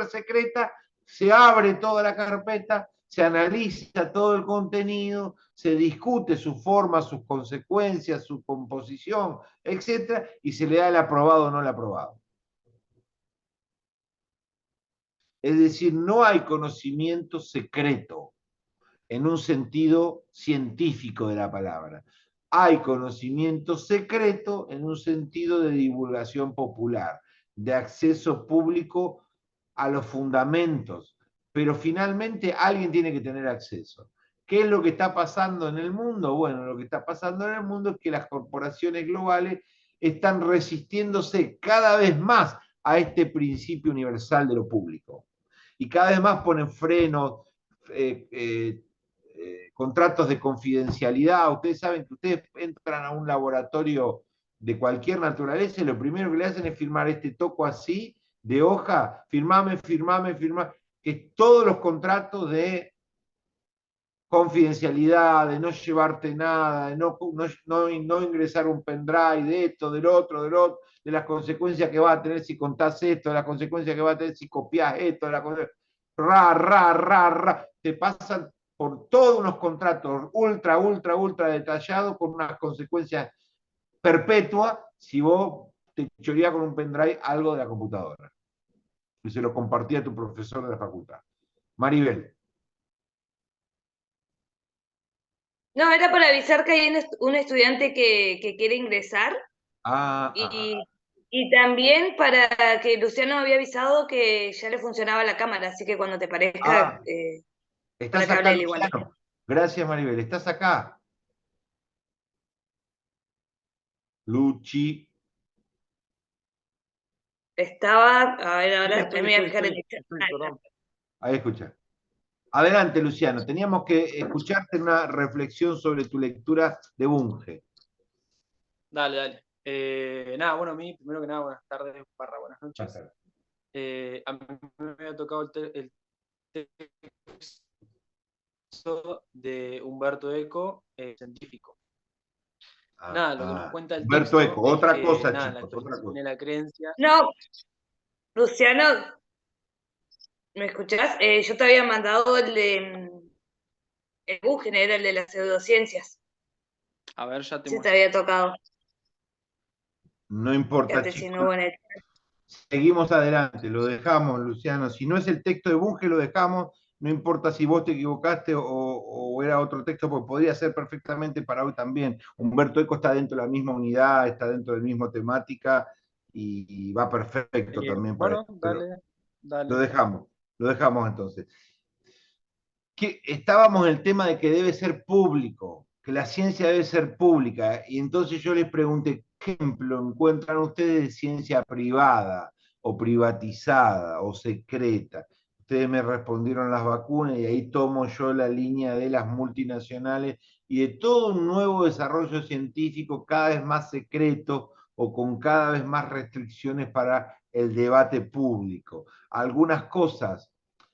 secreta, se abre toda la carpeta, se analiza todo el contenido, se discute su forma, sus consecuencias, su composición, etc. Y se le da el aprobado o no el aprobado. Es decir, no hay conocimiento secreto en un sentido científico de la palabra. Hay conocimiento secreto en un sentido de divulgación popular, de acceso público a los fundamentos, pero finalmente alguien tiene que tener acceso. ¿Qué es lo que está pasando en el mundo? Bueno, lo que está pasando en el mundo es que las corporaciones globales están resistiéndose cada vez más a este principio universal de lo público. Y cada vez más ponen frenos, contratos de confidencialidad. Ustedes saben que ustedes entran a un laboratorio de cualquier naturaleza y lo primero que le hacen es firmar este toco así, de hoja, firmame, que todos los contratos de confidencialidad, de no llevarte nada, de no ingresar un pendrive, de esto, del otro, de las consecuencias que va a tener si contás esto, de las consecuencias que va a tener si copias esto, de las te pasan por todos unos contratos ultra detallados con unas consecuencias perpetuas si vos te choreás con un pendrive algo de la computadora. Y se lo compartía a tu profesor de la facultad. Maribel. No, era para avisar que hay un estudiante que quiere ingresar Ah, y también para que Luciano había avisado que ya le funcionaba la cámara, así que cuando te parezca, para ¿estás que acá, hable él igual. Luciano? Gracias, Maribel. ¿Estás acá? Luchi. Estaba, a ver, ahora Estoy, me voy a estoy, fijar en estoy, el chat. estoy, Ahí está. perdón. Ahí escucha. Adelante, Luciano. Teníamos que escucharte en una reflexión sobre tu lectura de Bunge. Dale, dale. Nada, bueno, a mí, primero que nada, buenas tardes, buenas noches. A mí me había tocado el texto de Humberto Eco, científico. Nada, lo que nos cuenta el Humberto texto Eco, es otra que, cosa, nada, en la chicos, otra actualidad se cosa. tiene la creencia. No, Luciano, ¿me escuchás? Yo te había mandado el de el Buchen, era el de las pseudociencias. A ver, ya te Sí, te muestro. había tocado. No importa, Fíjate si chicos. no hubo en el... Seguimos adelante, lo dejamos, Luciano. Si no es el texto de Bunge, lo dejamos. No importa si vos te equivocaste o era otro texto, porque podría ser perfectamente para hoy también. Humberto Eco está dentro de la misma unidad, está dentro de la misma temática y va perfecto también para Bueno, esto. Pero dale. lo dejamos entonces. Que estábamos en el tema de que debe ser público, que la ciencia debe ser pública, y entonces yo les pregunté, ¿qué ejemplo encuentran ustedes de ciencia privada, o privatizada, o secreta? Ustedes me respondieron las vacunas, y ahí tomo yo la línea de las multinacionales, y de todo un nuevo desarrollo científico cada vez más secreto, o con cada vez más restricciones para el debate público. Algunas cosas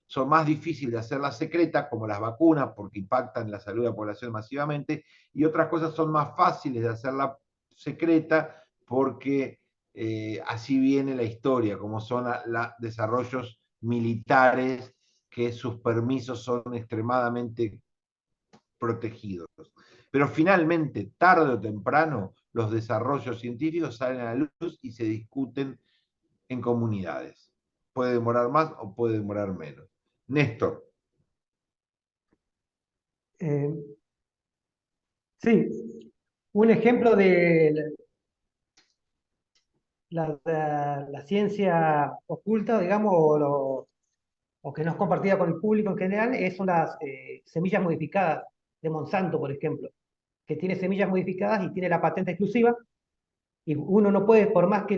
son más difíciles de hacerlas secretas, como las vacunas, porque impactan la salud de la población masivamente, y otras cosas son más fáciles de hacerla secreta, porque así viene la historia, como son desarrollos militares, que sus permisos son extremadamente protegidos. Pero finalmente, tarde o temprano, los desarrollos científicos salen a la luz y se discuten en comunidades. Puede demorar más o puede demorar menos. Néstor. Sí, un ejemplo de la ciencia oculta, digamos, o que no es compartida con el público en general, son las semillas modificadas de Monsanto, por ejemplo, que tiene semillas modificadas y tiene la patente exclusiva, y uno no puede, por más que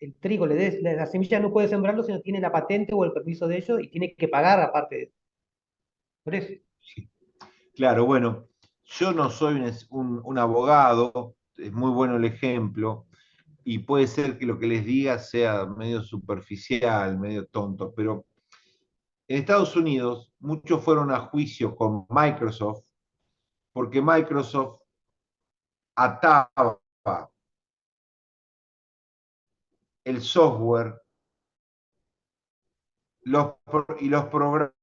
el trigo le des la semilla, no puede sembrarlo si no tiene la patente o el permiso de ellos, y tiene que pagar aparte de eso. Por eso. Sí. Claro, bueno, yo no soy un abogado, es muy bueno el ejemplo, y puede ser que lo que les diga sea medio superficial, medio tonto, pero en Estados Unidos muchos fueron a juicio con Microsoft, porque Microsoft ataba el software y los programas,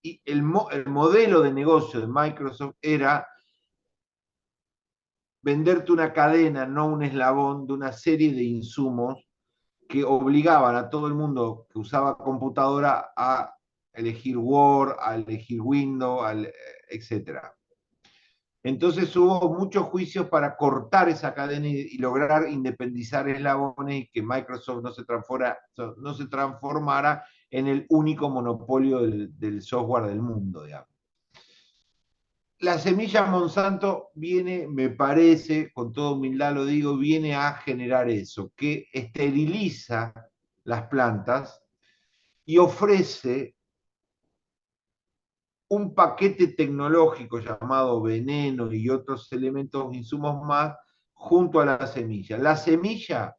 y el modelo de negocio de Microsoft era venderte una cadena, no un eslabón, de una serie de insumos que obligaban a todo el mundo que usaba computadora a elegir Word, a elegir Windows, etc. Entonces hubo muchos juicios para cortar esa cadena y lograr independizar eslabones y que Microsoft no se transformara en el único monopolio del software del mundo, digamos. La semilla Monsanto viene, me parece, con toda humildad lo digo, viene a generar eso, que esteriliza las plantas y ofrece un paquete tecnológico llamado veneno y otros elementos, insumos más, junto a la semilla. La semilla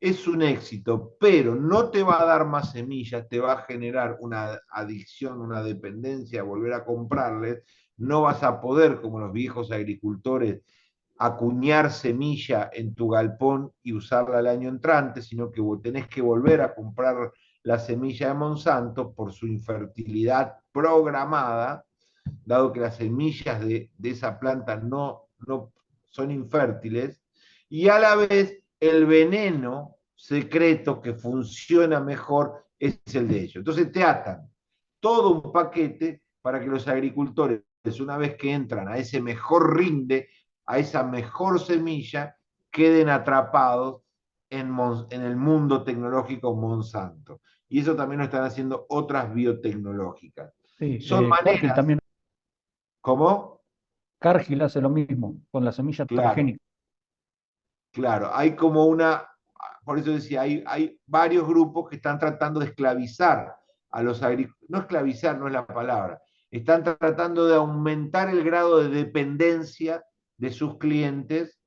es un éxito, pero no te va a dar más semillas, te va a generar una adicción, una dependencia, volver a comprarles. No vas a poder, como los viejos agricultores, acuñar semilla en tu galpón y usarla el año entrante, sino que tenés que volver a comprar la semilla de Monsanto por su infertilidad programada, dado que las semillas de esa planta no son infértiles, y a la vez el veneno secreto que funciona mejor es el de ellos. Entonces te atan todo un paquete para que los agricultores, una vez que entran a ese mejor rinde, a esa mejor semilla, queden atrapados en el mundo tecnológico Monsanto. Y eso también lo están haciendo otras biotecnológicas. Sí, Son Cargill maneras. también, ¿Cómo? Cargill hace lo mismo con la semilla Claro. transgénica. Claro, hay como por eso decía, hay varios grupos que están tratando de esclavizar a los agricultores. No esclavizar, no es la palabra. Están tratando de aumentar el grado de dependencia de sus clientes.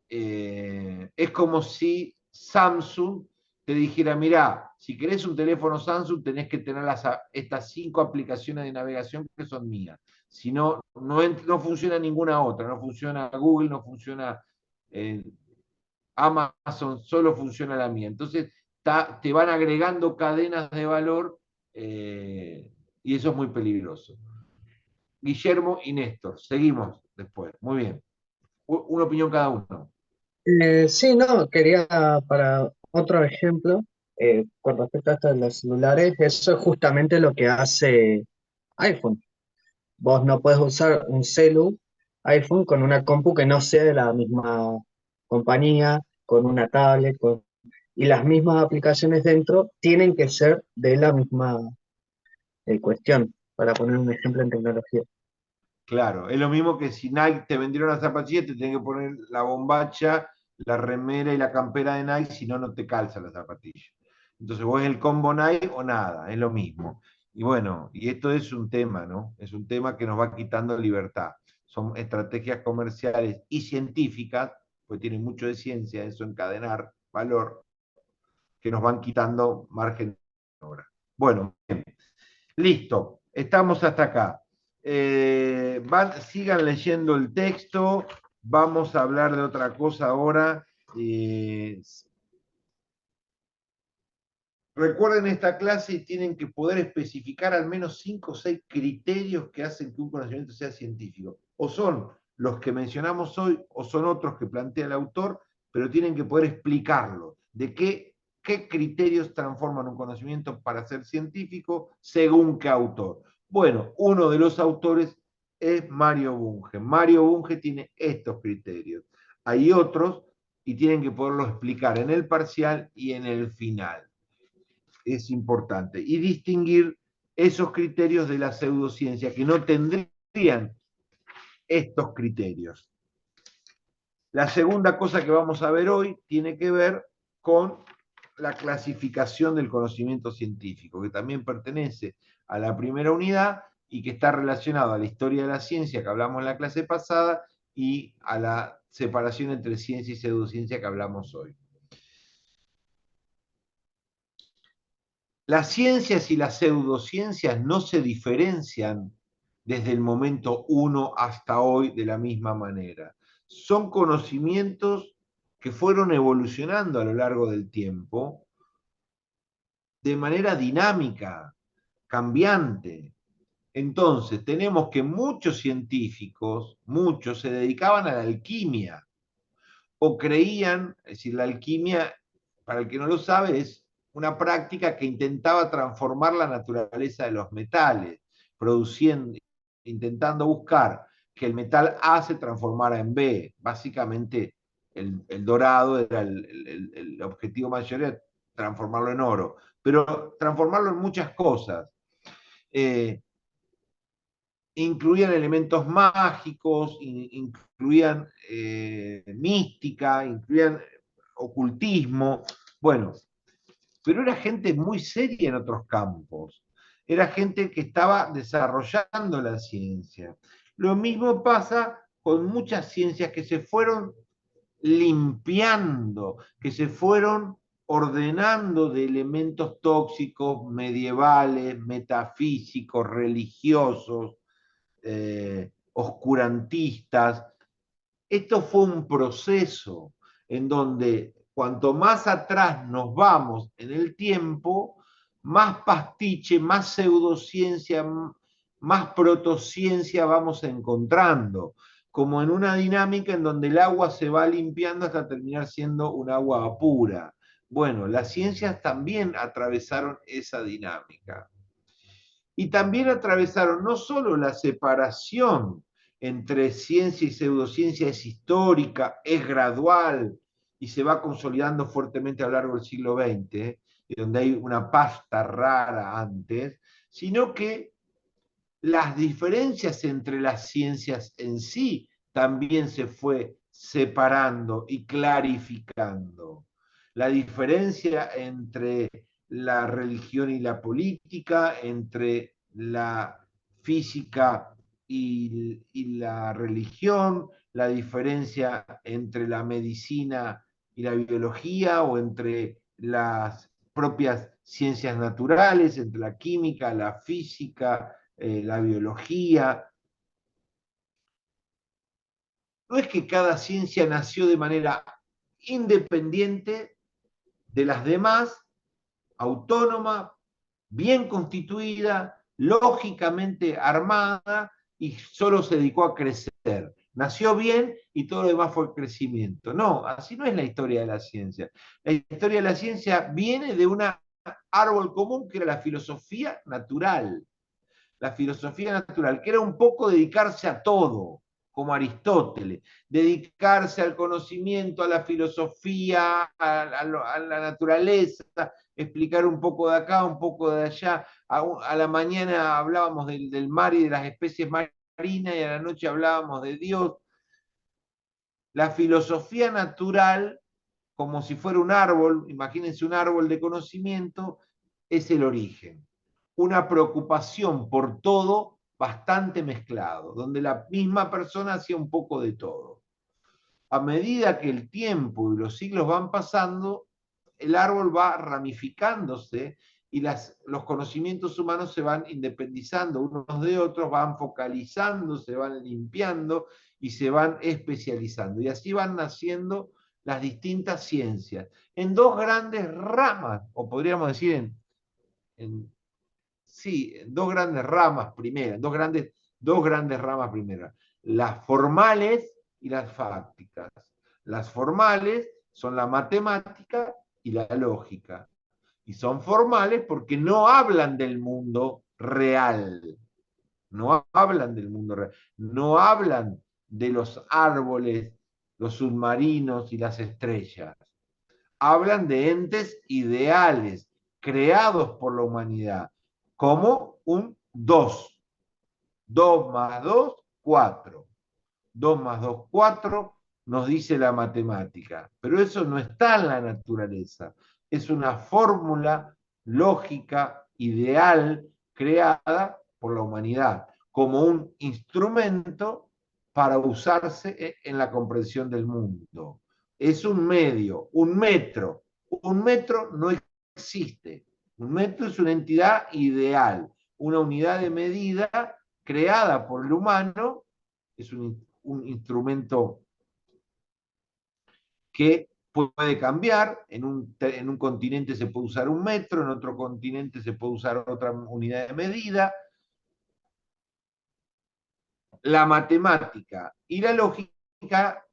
Es como si Samsung te dijera, mirá, si querés un teléfono Samsung tenés que tener estas 5 aplicaciones de navegación que son mías. Si no, no funciona ninguna otra, no funciona Google, no funciona Amazon, solo funciona la mía. Entonces te van agregando cadenas de valor y eso es muy peligroso. Guillermo y Néstor, seguimos después. Muy bien. Una opinión cada uno. Sí, no, quería para otro ejemplo, con respecto a esto de los celulares, eso es justamente lo que hace iPhone. Vos no puedes usar un iPhone con una compu que no sea de la misma compañía, con una tablet, y las mismas aplicaciones dentro tienen que ser de la misma cuestión, para poner un ejemplo en tecnología. Claro, es lo mismo que si Nike te vendieron las zapatillas, te tienen que poner la bombacha, la remera y la campera de Nike, si no, no te calza la zapatilla. Entonces vos es el combo Nike o nada, es lo mismo. Y bueno, y esto es un tema, ¿no? Es un tema que nos va quitando libertad. Son estrategias comerciales y científicas, pues tiene mucho de ciencia eso, encadenar valor, que nos van quitando margen de obra. Bueno, bien. Listo, estamos hasta acá. Sigan leyendo el texto, vamos a hablar de otra cosa ahora. Recuerden esta clase y tienen que poder especificar al menos 5 o 6 criterios que hacen que un conocimiento sea científico. O son los que mencionamos hoy o son otros que plantea el autor, pero tienen que poder explicarlo. De qué criterios transforman un conocimiento para ser científico según qué autor. Bueno, uno de los autores es Mario Bunge. Mario Bunge tiene estos criterios. Hay otros y tienen que poderlo explicar en el parcial y en el final. Es importante. Y distinguir esos criterios de la pseudociencia que no tendrían estos criterios. La segunda cosa que vamos a ver hoy tiene que ver con la clasificación del conocimiento científico, que también pertenece a la primera unidad y que está relacionado a la historia de la ciencia que hablamos en la clase pasada y a la separación entre ciencia y pseudociencia que hablamos hoy. Las ciencias y las pseudociencias no se diferencian desde el momento 1 hasta hoy de la misma manera. Son conocimientos que fueron evolucionando a lo largo del tiempo de manera dinámica, cambiante. Entonces, tenemos que muchos científicos, muchos, se dedicaban a la alquimia o creían, es decir, la alquimia, para el que no lo sabe, es una práctica que intentaba transformar la naturaleza de los metales, intentando buscar que el metal A se transformara en B. Básicamente, el dorado era el objetivo mayor, era transformarlo en oro, pero transformarlo en muchas cosas. Incluían elementos mágicos, incluían mística, incluían ocultismo, bueno, pero era gente muy seria en otros campos, era gente que estaba desarrollando la ciencia. Lo mismo pasa con muchas ciencias que se fueron limpiando, que se fueron ordenando de elementos tóxicos, medievales, metafísicos, religiosos, oscurantistas. Esto fue un proceso en donde cuanto más atrás nos vamos en el tiempo, más pastiche, más pseudociencia, más protociencia vamos encontrando, como en una dinámica en donde el agua se va limpiando hasta terminar siendo un agua pura. Bueno, las ciencias también atravesaron esa dinámica. Y también atravesaron no solo la separación entre ciencia y pseudociencia es histórica, es gradual y se va consolidando fuertemente a lo largo del siglo XX, donde hay una pasta rara antes, sino que las diferencias entre las ciencias en sí también se fue separando y clarificando. La diferencia entre la religión y la política, entre la física y la religión, la diferencia entre la medicina y la biología, o entre las propias ciencias naturales, entre la química, la física, la biología. No es que cada ciencia nació de manera independiente de las demás, autónoma, bien constituida, lógicamente armada, y solo se dedicó a crecer. Nació bien y todo lo demás fue crecimiento. No, así no es la historia de la ciencia. La historia de la ciencia viene de un árbol común que era la filosofía natural. La filosofía natural, que era un poco dedicarse a todo, como Aristóteles, dedicarse al conocimiento, a la filosofía, a la naturaleza, explicar un poco de acá, un poco de allá. A la mañana hablábamos del mar y de las especies marinas, y a la noche hablábamos de Dios. La filosofía natural, como si fuera un árbol, imagínense un árbol de conocimiento, es el origen. Una preocupación por todo bastante mezclado, donde la misma persona hacía un poco de todo. A medida que el tiempo y los siglos van pasando, el árbol va ramificándose y los conocimientos humanos se van independizando unos de otros, van focalizando, se van limpiando y se van especializando. Y así van naciendo las distintas ciencias en dos grandes ramas, o podríamos decir en dos grandes ramas primeras, dos grandes ramas primeras, las formales y las fácticas. Las formales son la matemática y la lógica, y son formales porque no hablan del mundo real, no hablan del mundo real, no hablan de los árboles, los submarinos y las estrellas, hablan de entes ideales creados por la humanidad, como un 2. 2 más 2, 4. 2 más 2, 4, nos dice la matemática. Pero eso no está en la naturaleza. Es una fórmula lógica, ideal, creada por la humanidad, como un instrumento para usarse en la comprensión del mundo. Es un medio, un metro. Un metro no existe. Un metro es una entidad ideal, una unidad de medida creada por el humano, es un instrumento que puede cambiar, en un continente se puede usar un metro, en otro continente se puede usar otra unidad de medida. La matemática y la lógica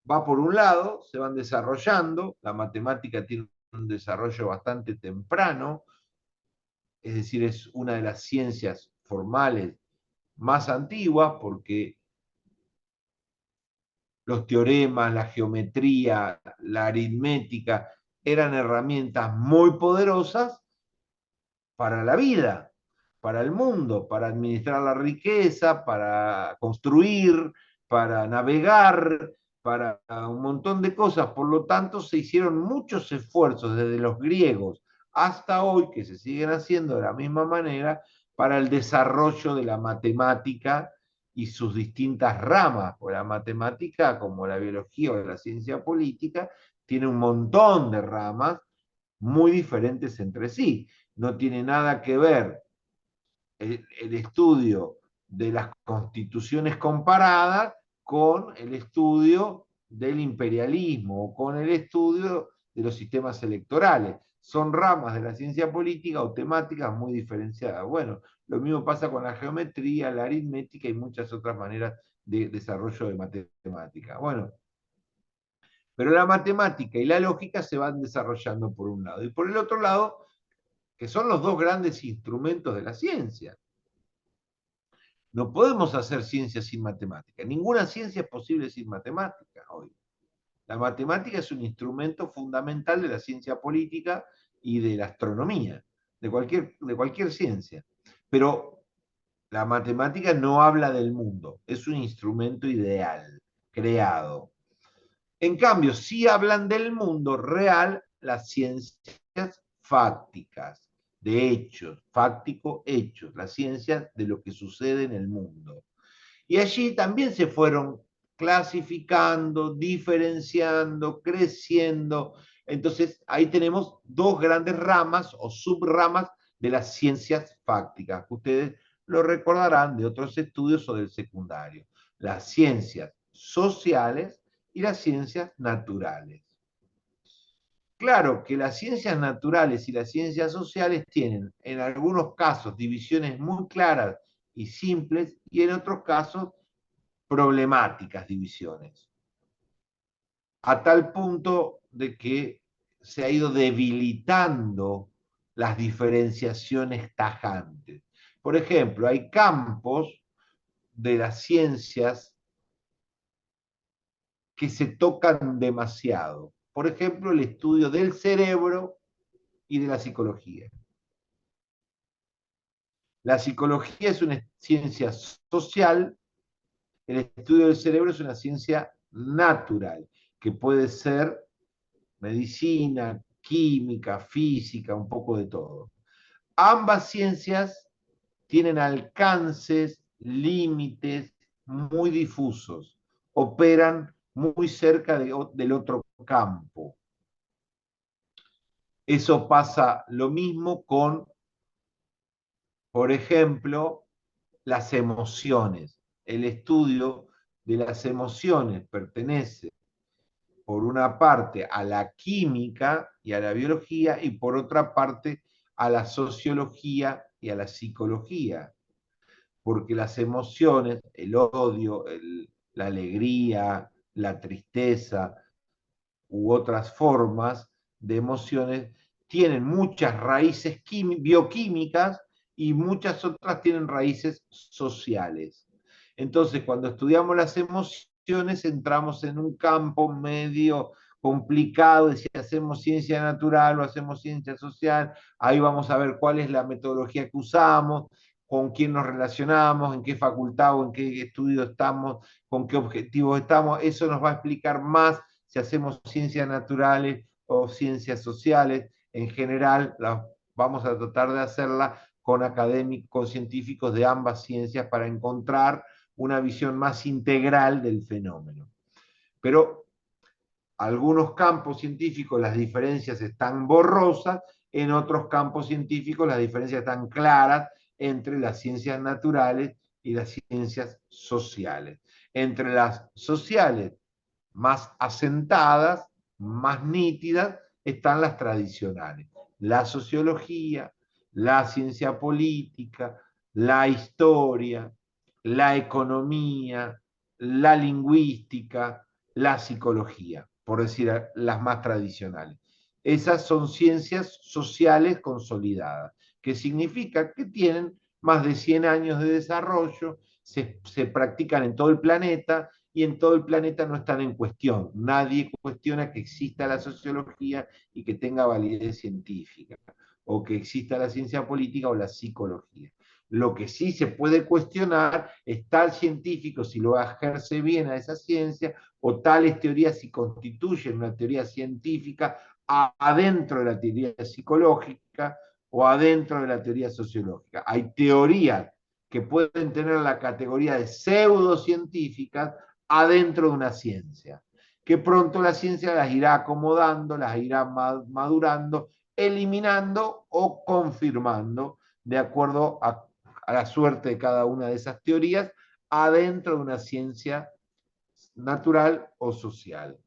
va por un lado, se van desarrollando, la matemática tiene un desarrollo bastante temprano, es decir, es una de las ciencias formales más antiguas, porque los teoremas, la geometría, la aritmética, eran herramientas muy poderosas para la vida, para el mundo, para administrar la riqueza, para construir, para navegar, para un montón de cosas. Por lo tanto, se hicieron muchos esfuerzos desde los griegos hasta hoy, que se siguen haciendo de la misma manera, para el desarrollo de la matemática y sus distintas ramas. Porque la matemática, como la biología o la ciencia política, tiene un montón de ramas muy diferentes entre sí. No tiene nada que ver el estudio de las constituciones comparadas con el estudio del imperialismo o con el estudio de los sistemas electorales. Son ramas de la ciencia política o temáticas muy diferenciadas. Bueno, lo mismo pasa con la geometría, la aritmética y muchas otras maneras de desarrollo de matemática. Bueno, pero la matemática y la lógica se van desarrollando por un lado. Y por el otro lado, que son los dos grandes instrumentos de la ciencia. No podemos hacer ciencia sin matemática. Ninguna ciencia es posible sin matemática hoy. La matemática es un instrumento fundamental de la ciencia política y de la astronomía, de cualquier ciencia. Pero la matemática no habla del mundo, es un instrumento ideal, creado. En cambio, sí hablan del mundo real las ciencias fácticas, de hechos, fáctico, hechos, las ciencias de lo que sucede en el mundo. Y allí también se fueron clasificando, diferenciando, creciendo. Entonces, ahí tenemos dos grandes ramas o subramas de las ciencias fácticas. Ustedes lo recordarán de otros estudios o del secundario. Las ciencias sociales y las ciencias naturales. Claro que las ciencias naturales y las ciencias sociales tienen en algunos casos divisiones muy claras y simples y en otros casos problemáticas divisiones. A tal punto de que se ha ido debilitando las diferenciaciones tajantes. Por ejemplo, hay campos de las ciencias que se tocan demasiado. Por ejemplo, el estudio del cerebro y de la psicología. La psicología es una ciencia social, el estudio del cerebro es una ciencia natural, que puede ser medicina, química, física, un poco de todo. Ambas ciencias tienen alcances, límites muy difusos, operan muy cerca del otro campo. Eso pasa lo mismo con, por ejemplo, las emociones. El estudio de las emociones pertenece, por una parte, a la química y a la biología, y por otra parte, a la sociología y a la psicología. Porque las emociones, el odio, la alegría, la tristeza u otras formas de emociones, tienen muchas raíces bioquímicas y muchas otras tienen raíces sociales. Entonces, cuando estudiamos las emociones, entramos en un campo medio complicado de si hacemos ciencia natural o hacemos ciencia social. Ahí vamos a ver cuál es la metodología que usamos, con quién nos relacionamos, en qué facultad o en qué estudio estamos, con qué objetivos estamos. Eso nos va a explicar más si hacemos ciencias naturales o ciencias sociales. En general, vamos a tratar de hacerla con académicos, con científicos de ambas ciencias para encontrar una visión más integral del fenómeno. Pero algunos campos científicos las diferencias están borrosas, en otros campos científicos las diferencias están claras entre las ciencias naturales y las ciencias sociales. Entre las sociales más asentadas, más nítidas, están las tradicionales. La sociología, la ciencia política, la historia, la economía, la lingüística, la psicología, por decir las más tradicionales. Esas son ciencias sociales consolidadas, que significa que tienen más de 100 años de desarrollo, se practican en todo el planeta y en todo el planeta no están en cuestión. Nadie cuestiona que exista la sociología y que tenga validez científica, o que exista la ciencia política o la psicología. Lo que sí se puede cuestionar es tal científico si lo ejerce bien a esa ciencia, o tales teorías si constituyen una teoría científica adentro de la teoría psicológica o adentro de la teoría sociológica. Hay teorías que pueden tener la categoría de pseudocientíficas adentro de una ciencia, que pronto la ciencia las irá acomodando, las irá madurando, eliminando o confirmando, de acuerdo a la suerte de cada una de esas teorías, adentro de una ciencia natural o social.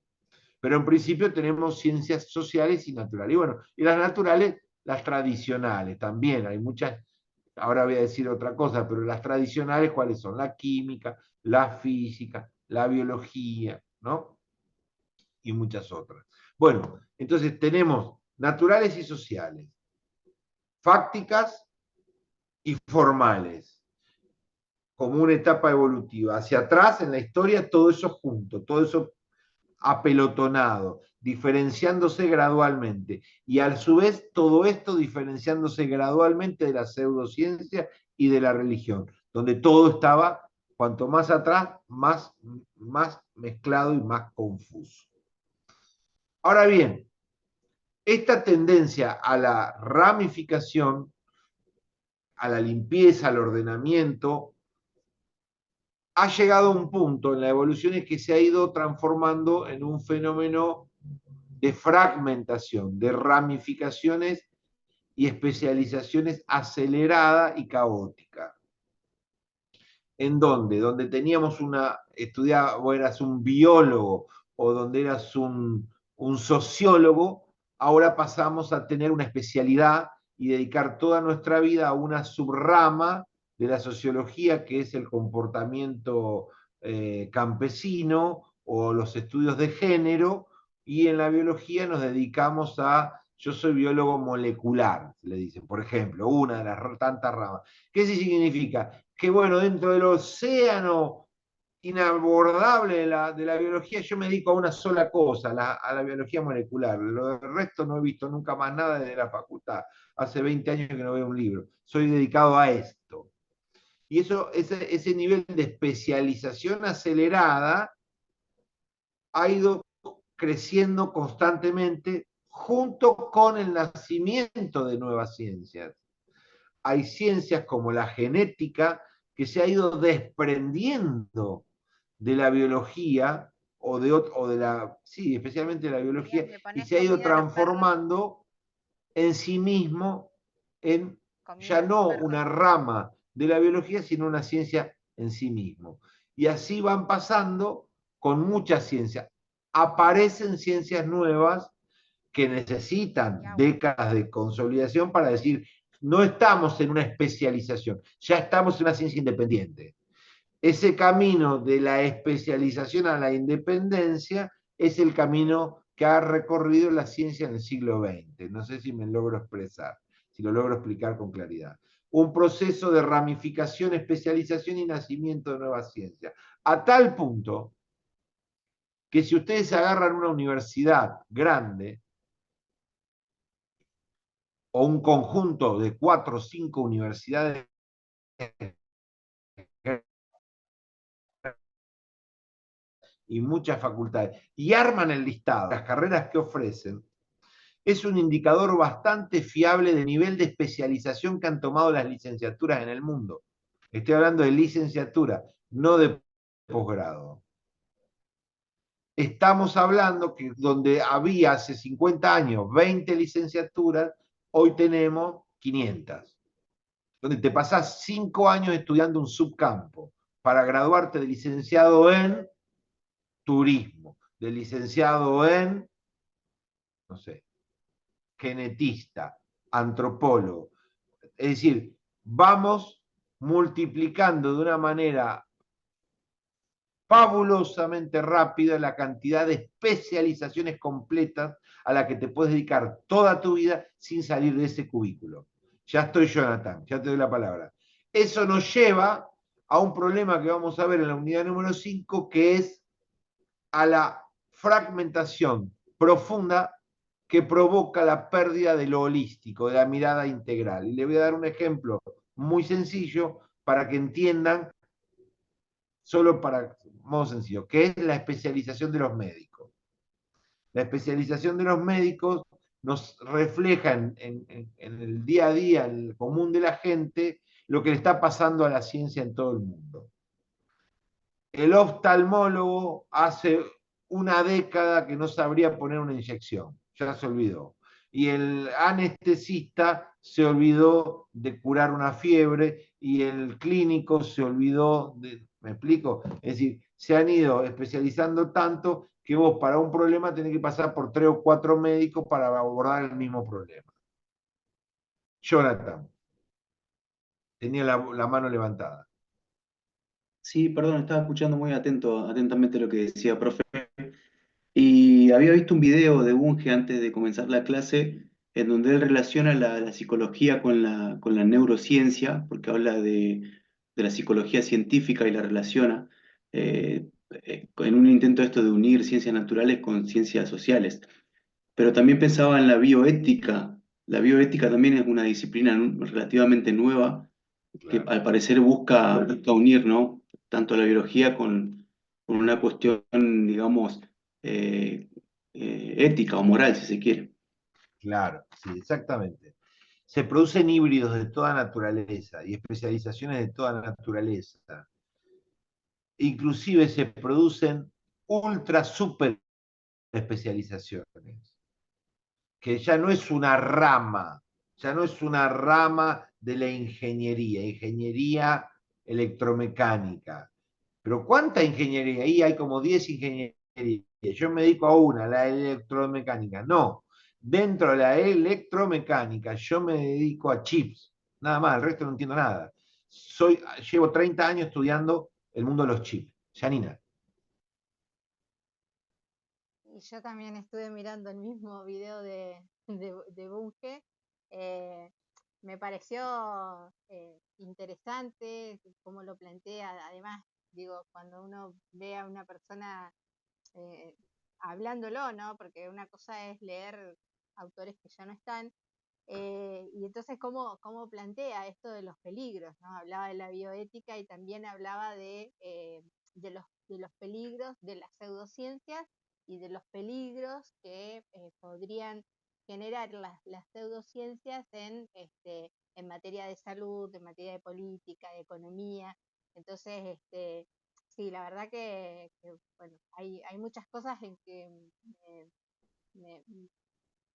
Pero en principio tenemos ciencias sociales y naturales. Y bueno, y las naturales, las tradicionales también. Hay muchas, ahora voy a decir otra cosa, pero las tradicionales, ¿cuáles son? La química, la física, la biología, ¿no? Y muchas otras. Bueno, entonces tenemos naturales y sociales. fácticas y formales, como una etapa evolutiva. Hacia atrás, en la historia, todo eso junto, todo eso apelotonado, diferenciándose gradualmente. Y a su vez, todo esto diferenciándose gradualmente de la pseudociencia y de la religión, donde todo estaba, cuanto más atrás, más mezclado y más confuso. Ahora bien, esta tendencia a la ramificación, a la limpieza, al ordenamiento, ha llegado a un punto en la evolución en que se ha ido transformando en un fenómeno de fragmentación, de ramificaciones y especializaciones acelerada y caótica. ¿En dónde? Donde teníamos o eras un biólogo o donde eras un sociólogo, ahora pasamos a tener una especialidad y dedicar toda nuestra vida a una subrama de la sociología, que es el comportamiento campesino o los estudios de género, y en la biología nos dedicamos yo soy biólogo molecular, le dicen, por ejemplo, una de las tantas ramas. ¿Qué significa? Que bueno, dentro del océano inabordable de la biología, yo me dedico a una sola cosa, a la biología molecular. Lo del resto no he visto nunca más nada desde la facultad. Hace 20 años que no veo un libro. Soy dedicado a esto. Y ese nivel de especialización acelerada ha ido creciendo constantemente junto con el nacimiento de nuevas ciencias. Hay ciencias como la genética que se ha ido desprendiendo de la biología sí, especialmente de la biología, y se ha ido transformando en sí mismo en ya no una rama de la biología, sino una ciencia en sí mismo. Y así van pasando con muchas ciencias. Aparecen ciencias nuevas que necesitan décadas de consolidación para decir, no estamos en una especialización, ya estamos en una ciencia independiente. Ese camino de la especialización a la independencia es el camino que ha recorrido la ciencia en el siglo XX. No sé si me logro expresar, si lo logro explicar con claridad. Un proceso de ramificación, especialización y nacimiento de nuevas ciencias. A tal punto que si ustedes agarran una universidad grande, o un conjunto de 4 o 5 universidades y muchas facultades, y arman el listado de las carreras que ofrecen, es un indicador bastante fiable del nivel de especialización que han tomado las licenciaturas en el mundo. Estoy hablando de licenciatura, no de posgrado. Estamos hablando que donde había hace 50 años 20 licenciaturas, hoy tenemos 500. Donde te pasás 5 años estudiando un subcampo para graduarte de licenciado en turismo, de licenciado en, no sé, genetista, antropólogo. Es decir, vamos multiplicando de una manera fabulosamente rápida la cantidad de especializaciones completas a la que te puedes dedicar toda tu vida sin salir de ese cubículo. Ya estoy, Jonathan, ya te doy la palabra. Eso nos lleva a un problema que vamos a ver en la unidad número 5, que es a la fragmentación profunda que provoca la pérdida de lo holístico, de la mirada integral. Y le voy a dar un ejemplo muy sencillo para que entiendan, solo para modo sencillo, que es la especialización de los médicos. La especialización de los médicos nos refleja en el día a día, en el común de la gente, lo que le está pasando a la ciencia en todo el mundo. El oftalmólogo hace una década que no sabría poner una inyección, ya se olvidó. Y el anestesista se olvidó de curar una fiebre y el clínico se olvidó de, ¿me explico? Es decir, se han ido especializando tanto que vos para un problema tenés que pasar por 3 o 4 médicos para abordar el mismo problema. Jonathan, tenía la mano levantada. Sí, perdón, estaba escuchando muy atentamente lo que decía, profe. Y había visto un video de Bunge antes de comenzar la clase, en donde él relaciona la psicología con la neurociencia, porque habla de la psicología científica y la relaciona, en un intento esto de unir ciencias naturales con ciencias sociales. Pero también pensaba en la bioética. La bioética también es una disciplina relativamente nueva que al parecer busca unir, ¿no? Tanto la biología con una cuestión, digamos, ética o moral, si se quiere. Claro, sí, exactamente. Se producen híbridos de toda naturaleza y especializaciones de toda naturaleza. Inclusive se producen ultra super especializaciones, que ya no es una rama, ya no es una rama de la ingeniería electromecánica. Pero ¿cuánta ingeniería? Ahí hay como 10 ingenierías. Yo me dedico a una, la electromecánica. No, dentro de la electromecánica yo me dedico a chips, nada más, el resto no entiendo nada. Llevo 30 años estudiando el mundo de los chips, Janina. Y yo también estuve mirando el mismo video de Bunge. Me pareció interesante cómo lo plantea. Además, digo, cuando uno ve a una persona eh, hablándolo, ¿no? Porque una cosa es leer autores que ya no están. Y entonces, ¿cómo plantea esto de los peligros, ¿no? Hablaba de la bioética y también hablaba de los peligros de las pseudociencias y de los peligros que podrían generar las pseudociencias en materia de salud, en materia de política, de economía. Entonces, sí, la verdad que bueno, hay muchas cosas en que me,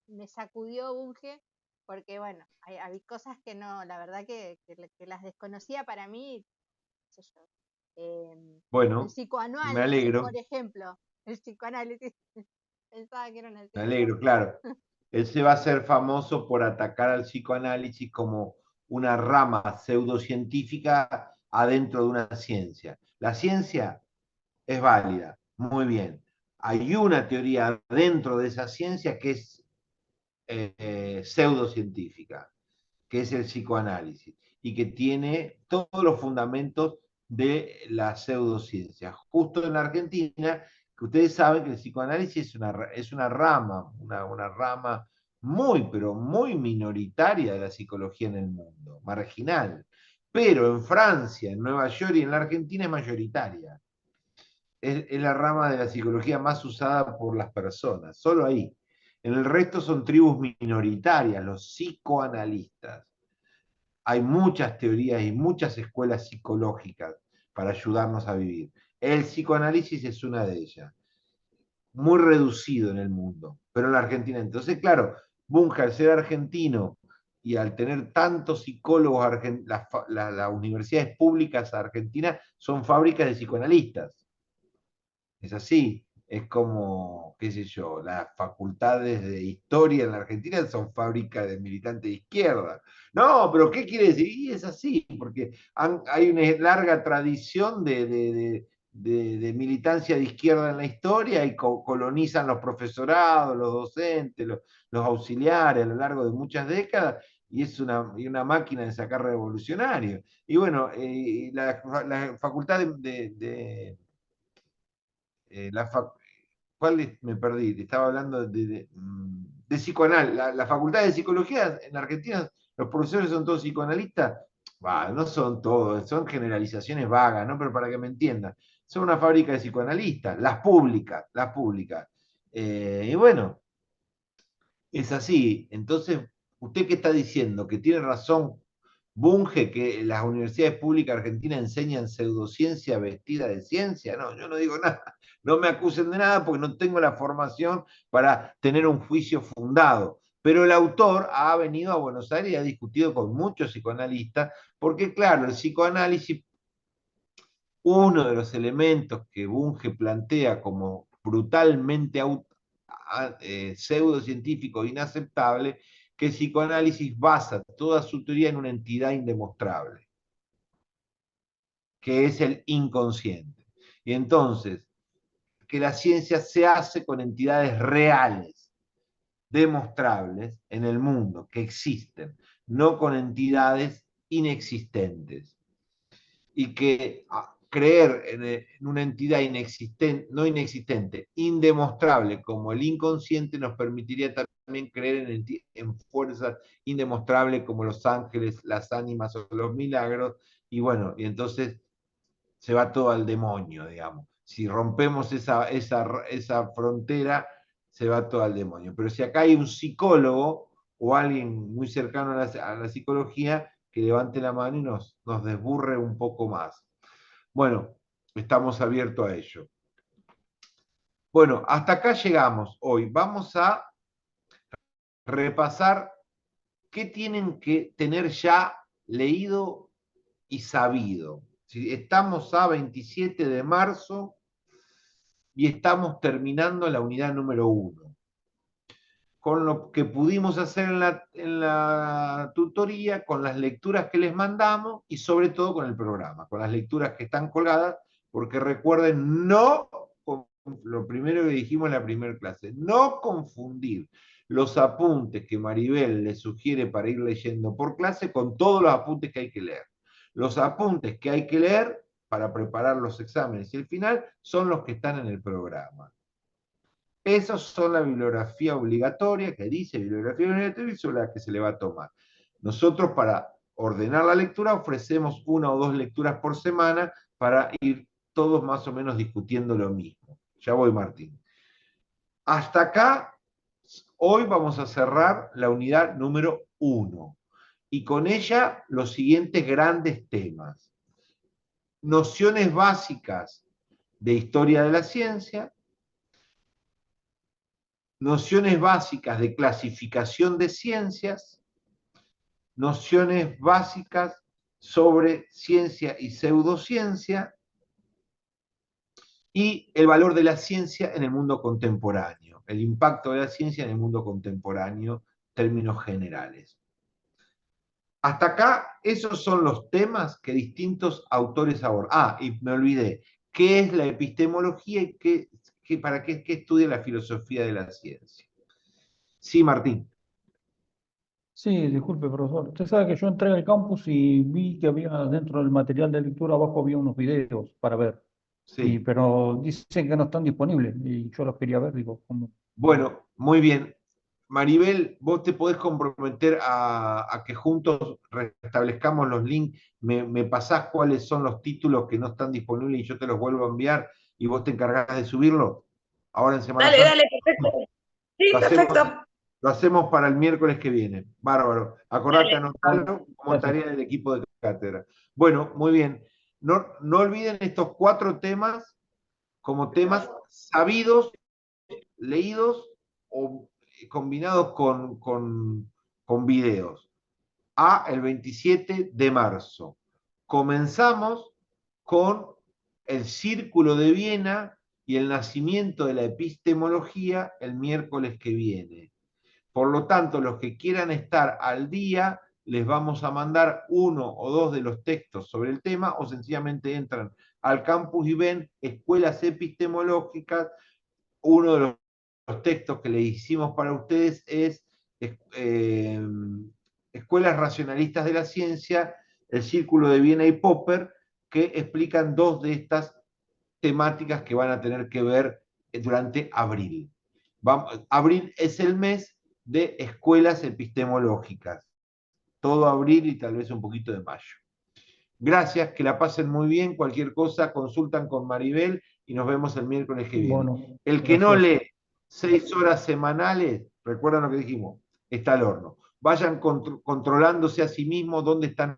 me sacudió Bunge, porque bueno, hay cosas que no, la verdad que las desconocía para mí, qué sé yo. El Bueno, me psicoanálisis, alegro, por ejemplo, el psicoanálisis, pensaba que era una me ciencia. alegro, claro. Él se va a hacer famoso por atacar al psicoanálisis como una rama pseudocientífica adentro de una ciencia. La ciencia es válida, muy bien. Hay una teoría dentro de esa ciencia que es pseudocientífica, que es el psicoanálisis, y que tiene todos los fundamentos de la pseudociencia. Justo en la Argentina, que ustedes saben que el psicoanálisis es una rama, una rama muy, pero muy minoritaria de la psicología en el mundo, marginal. Pero en Francia, en Nueva York y en la Argentina es mayoritaria. Es la rama de la psicología más usada por las personas, solo ahí. En el resto son tribus minoritarias, los psicoanalistas. Hay muchas teorías y muchas escuelas psicológicas para ayudarnos a vivir. El psicoanálisis es una de ellas, muy reducido en el mundo, pero en la Argentina. Entonces, claro, Bunge, al ser argentino y al tener tantos psicólogos, las universidades públicas argentinas son fábricas de psicoanalistas. Es así, es como, qué sé yo, las facultades de historia en la Argentina son fábricas de militantes de izquierda. No, pero ¿qué quiere decir? Y es así, porque hay una larga tradición de militancia de izquierda en la historia y colonizan los profesorados, los docentes, los auxiliares a lo largo de muchas décadas, y es una máquina de sacar revolucionarios. Y bueno, la facultad la ¿cuál me perdí? Estaba hablando de psicoanálisis. La facultad de psicología en Argentina, los profesores son todos psicoanalistas. Bah, no son todos, son generalizaciones vagas, ¿no? Pero para que me entiendan, son una fábrica de psicoanalistas, las públicas, las públicas. Y bueno, es así. Entonces, ¿usted qué está diciendo? Que tiene razón Bunge, que las universidades públicas argentinas enseñan pseudociencia vestida de ciencia. No, yo no digo nada. No me acusen de nada porque no tengo la formación para tener un juicio fundado. Pero el autor ha venido a Buenos Aires y ha discutido con muchos psicoanalistas, porque claro, el psicoanálisis, uno de los elementos que Bunge plantea como brutalmente pseudocientífico inaceptable, que el psicoanálisis basa toda su teoría en una entidad indemostrable, que es el inconsciente. Y entonces, que la ciencia se hace con entidades reales, demostrables en el mundo, que existen, no con entidades inexistentes. Y que creer en una entidad inexistente, no inexistente, indemostrable como el inconsciente nos permitiría también creer en fuerzas indemostrables como los ángeles, las ánimas o los milagros, y bueno, y entonces se va todo al demonio, digamos. Si rompemos esa frontera, se va todo al demonio. Pero si acá hay un psicólogo o alguien muy cercano a la psicología, que levante la mano y nos desburre un poco más. Bueno, estamos abiertos a ello. Bueno, hasta acá llegamos hoy. Vamos a repasar qué tienen que tener ya leído y sabido. Estamos a 27 de marzo y estamos terminando la unidad número 1. Con lo que pudimos hacer en la tutoría, con las lecturas que les mandamos y sobre todo con el programa, con las lecturas que están colgadas, porque recuerden, lo primero que dijimos en la primera clase, no confundir los apuntes que Maribel les sugiere para ir leyendo por clase con todos los apuntes que hay que leer. Los apuntes que hay que leer para preparar los exámenes y el final son los que están en el programa. Esos son la bibliografía obligatoria, que dice bibliografía obligatoria y sobre la que se le va a tomar. Nosotros, para ordenar la lectura, ofrecemos 1 o 2 lecturas por semana para ir todos más o menos discutiendo lo mismo. Ya voy, Martín. Hasta acá, hoy vamos a cerrar la unidad número 1. Y con ella los siguientes grandes temas. Nociones básicas de historia de la ciencia, nociones básicas de clasificación de ciencias, nociones básicas sobre ciencia y pseudociencia, y el valor de la ciencia en el mundo contemporáneo, el impacto de la ciencia en el mundo contemporáneo, términos generales. Hasta acá, esos son los temas que distintos autores abordan. Y me olvidé, ¿qué es la epistemología y para qué estudia la filosofía de la ciencia? Sí, Martín. Sí, disculpe, profesor. Usted sabe que yo entré al campus y vi que había dentro del material de lectura abajo había unos videos para ver. Sí. Pero dicen que no están disponibles y yo los quería ver, digo, ¿cómo? Bueno, muy bien. Maribel, vos te podés comprometer a que juntos restablezcamos los links, me pasás cuáles son los títulos que no están disponibles y yo te los vuelvo a enviar y vos te encargás de subirlo ahora en Semana Santa. Dale, perfecto. Sí, perfecto. Lo hacemos para el miércoles que viene. Bárbaro. Acordate, anotarlo como tarea del equipo de cátedra. Bueno, muy bien. No olviden estos 4 temas como temas sabidos, leídos o combinados con videos. El 27 de marzo. Comenzamos con el Círculo de Viena y el nacimiento de la epistemología el miércoles que viene. Por lo tanto, los que quieran estar al día, les vamos a mandar 1 o 2 de los textos sobre el tema, o sencillamente entran al campus y ven escuelas epistemológicas. Uno de los textos que le hicimos para ustedes es Escuelas Racionalistas de la Ciencia, el Círculo de Viena y Popper, que explican 2 de estas temáticas que van a tener que ver durante abril. Abril es el mes de escuelas epistemológicas. Todo abril y tal vez un poquito de mayo. Gracias, que la pasen muy bien. Cualquier cosa consultan con Maribel y nos vemos el miércoles que viene. Bueno, el que no lee 6 horas semanales, recuerdan lo que dijimos, está al horno. Vayan controlándose a sí mismos dónde están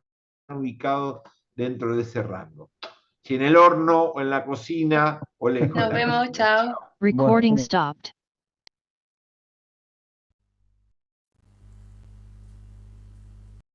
ubicados dentro de ese rango. Si en el horno o en la cocina o lejos. Nos vemos, chao. Recording stopped.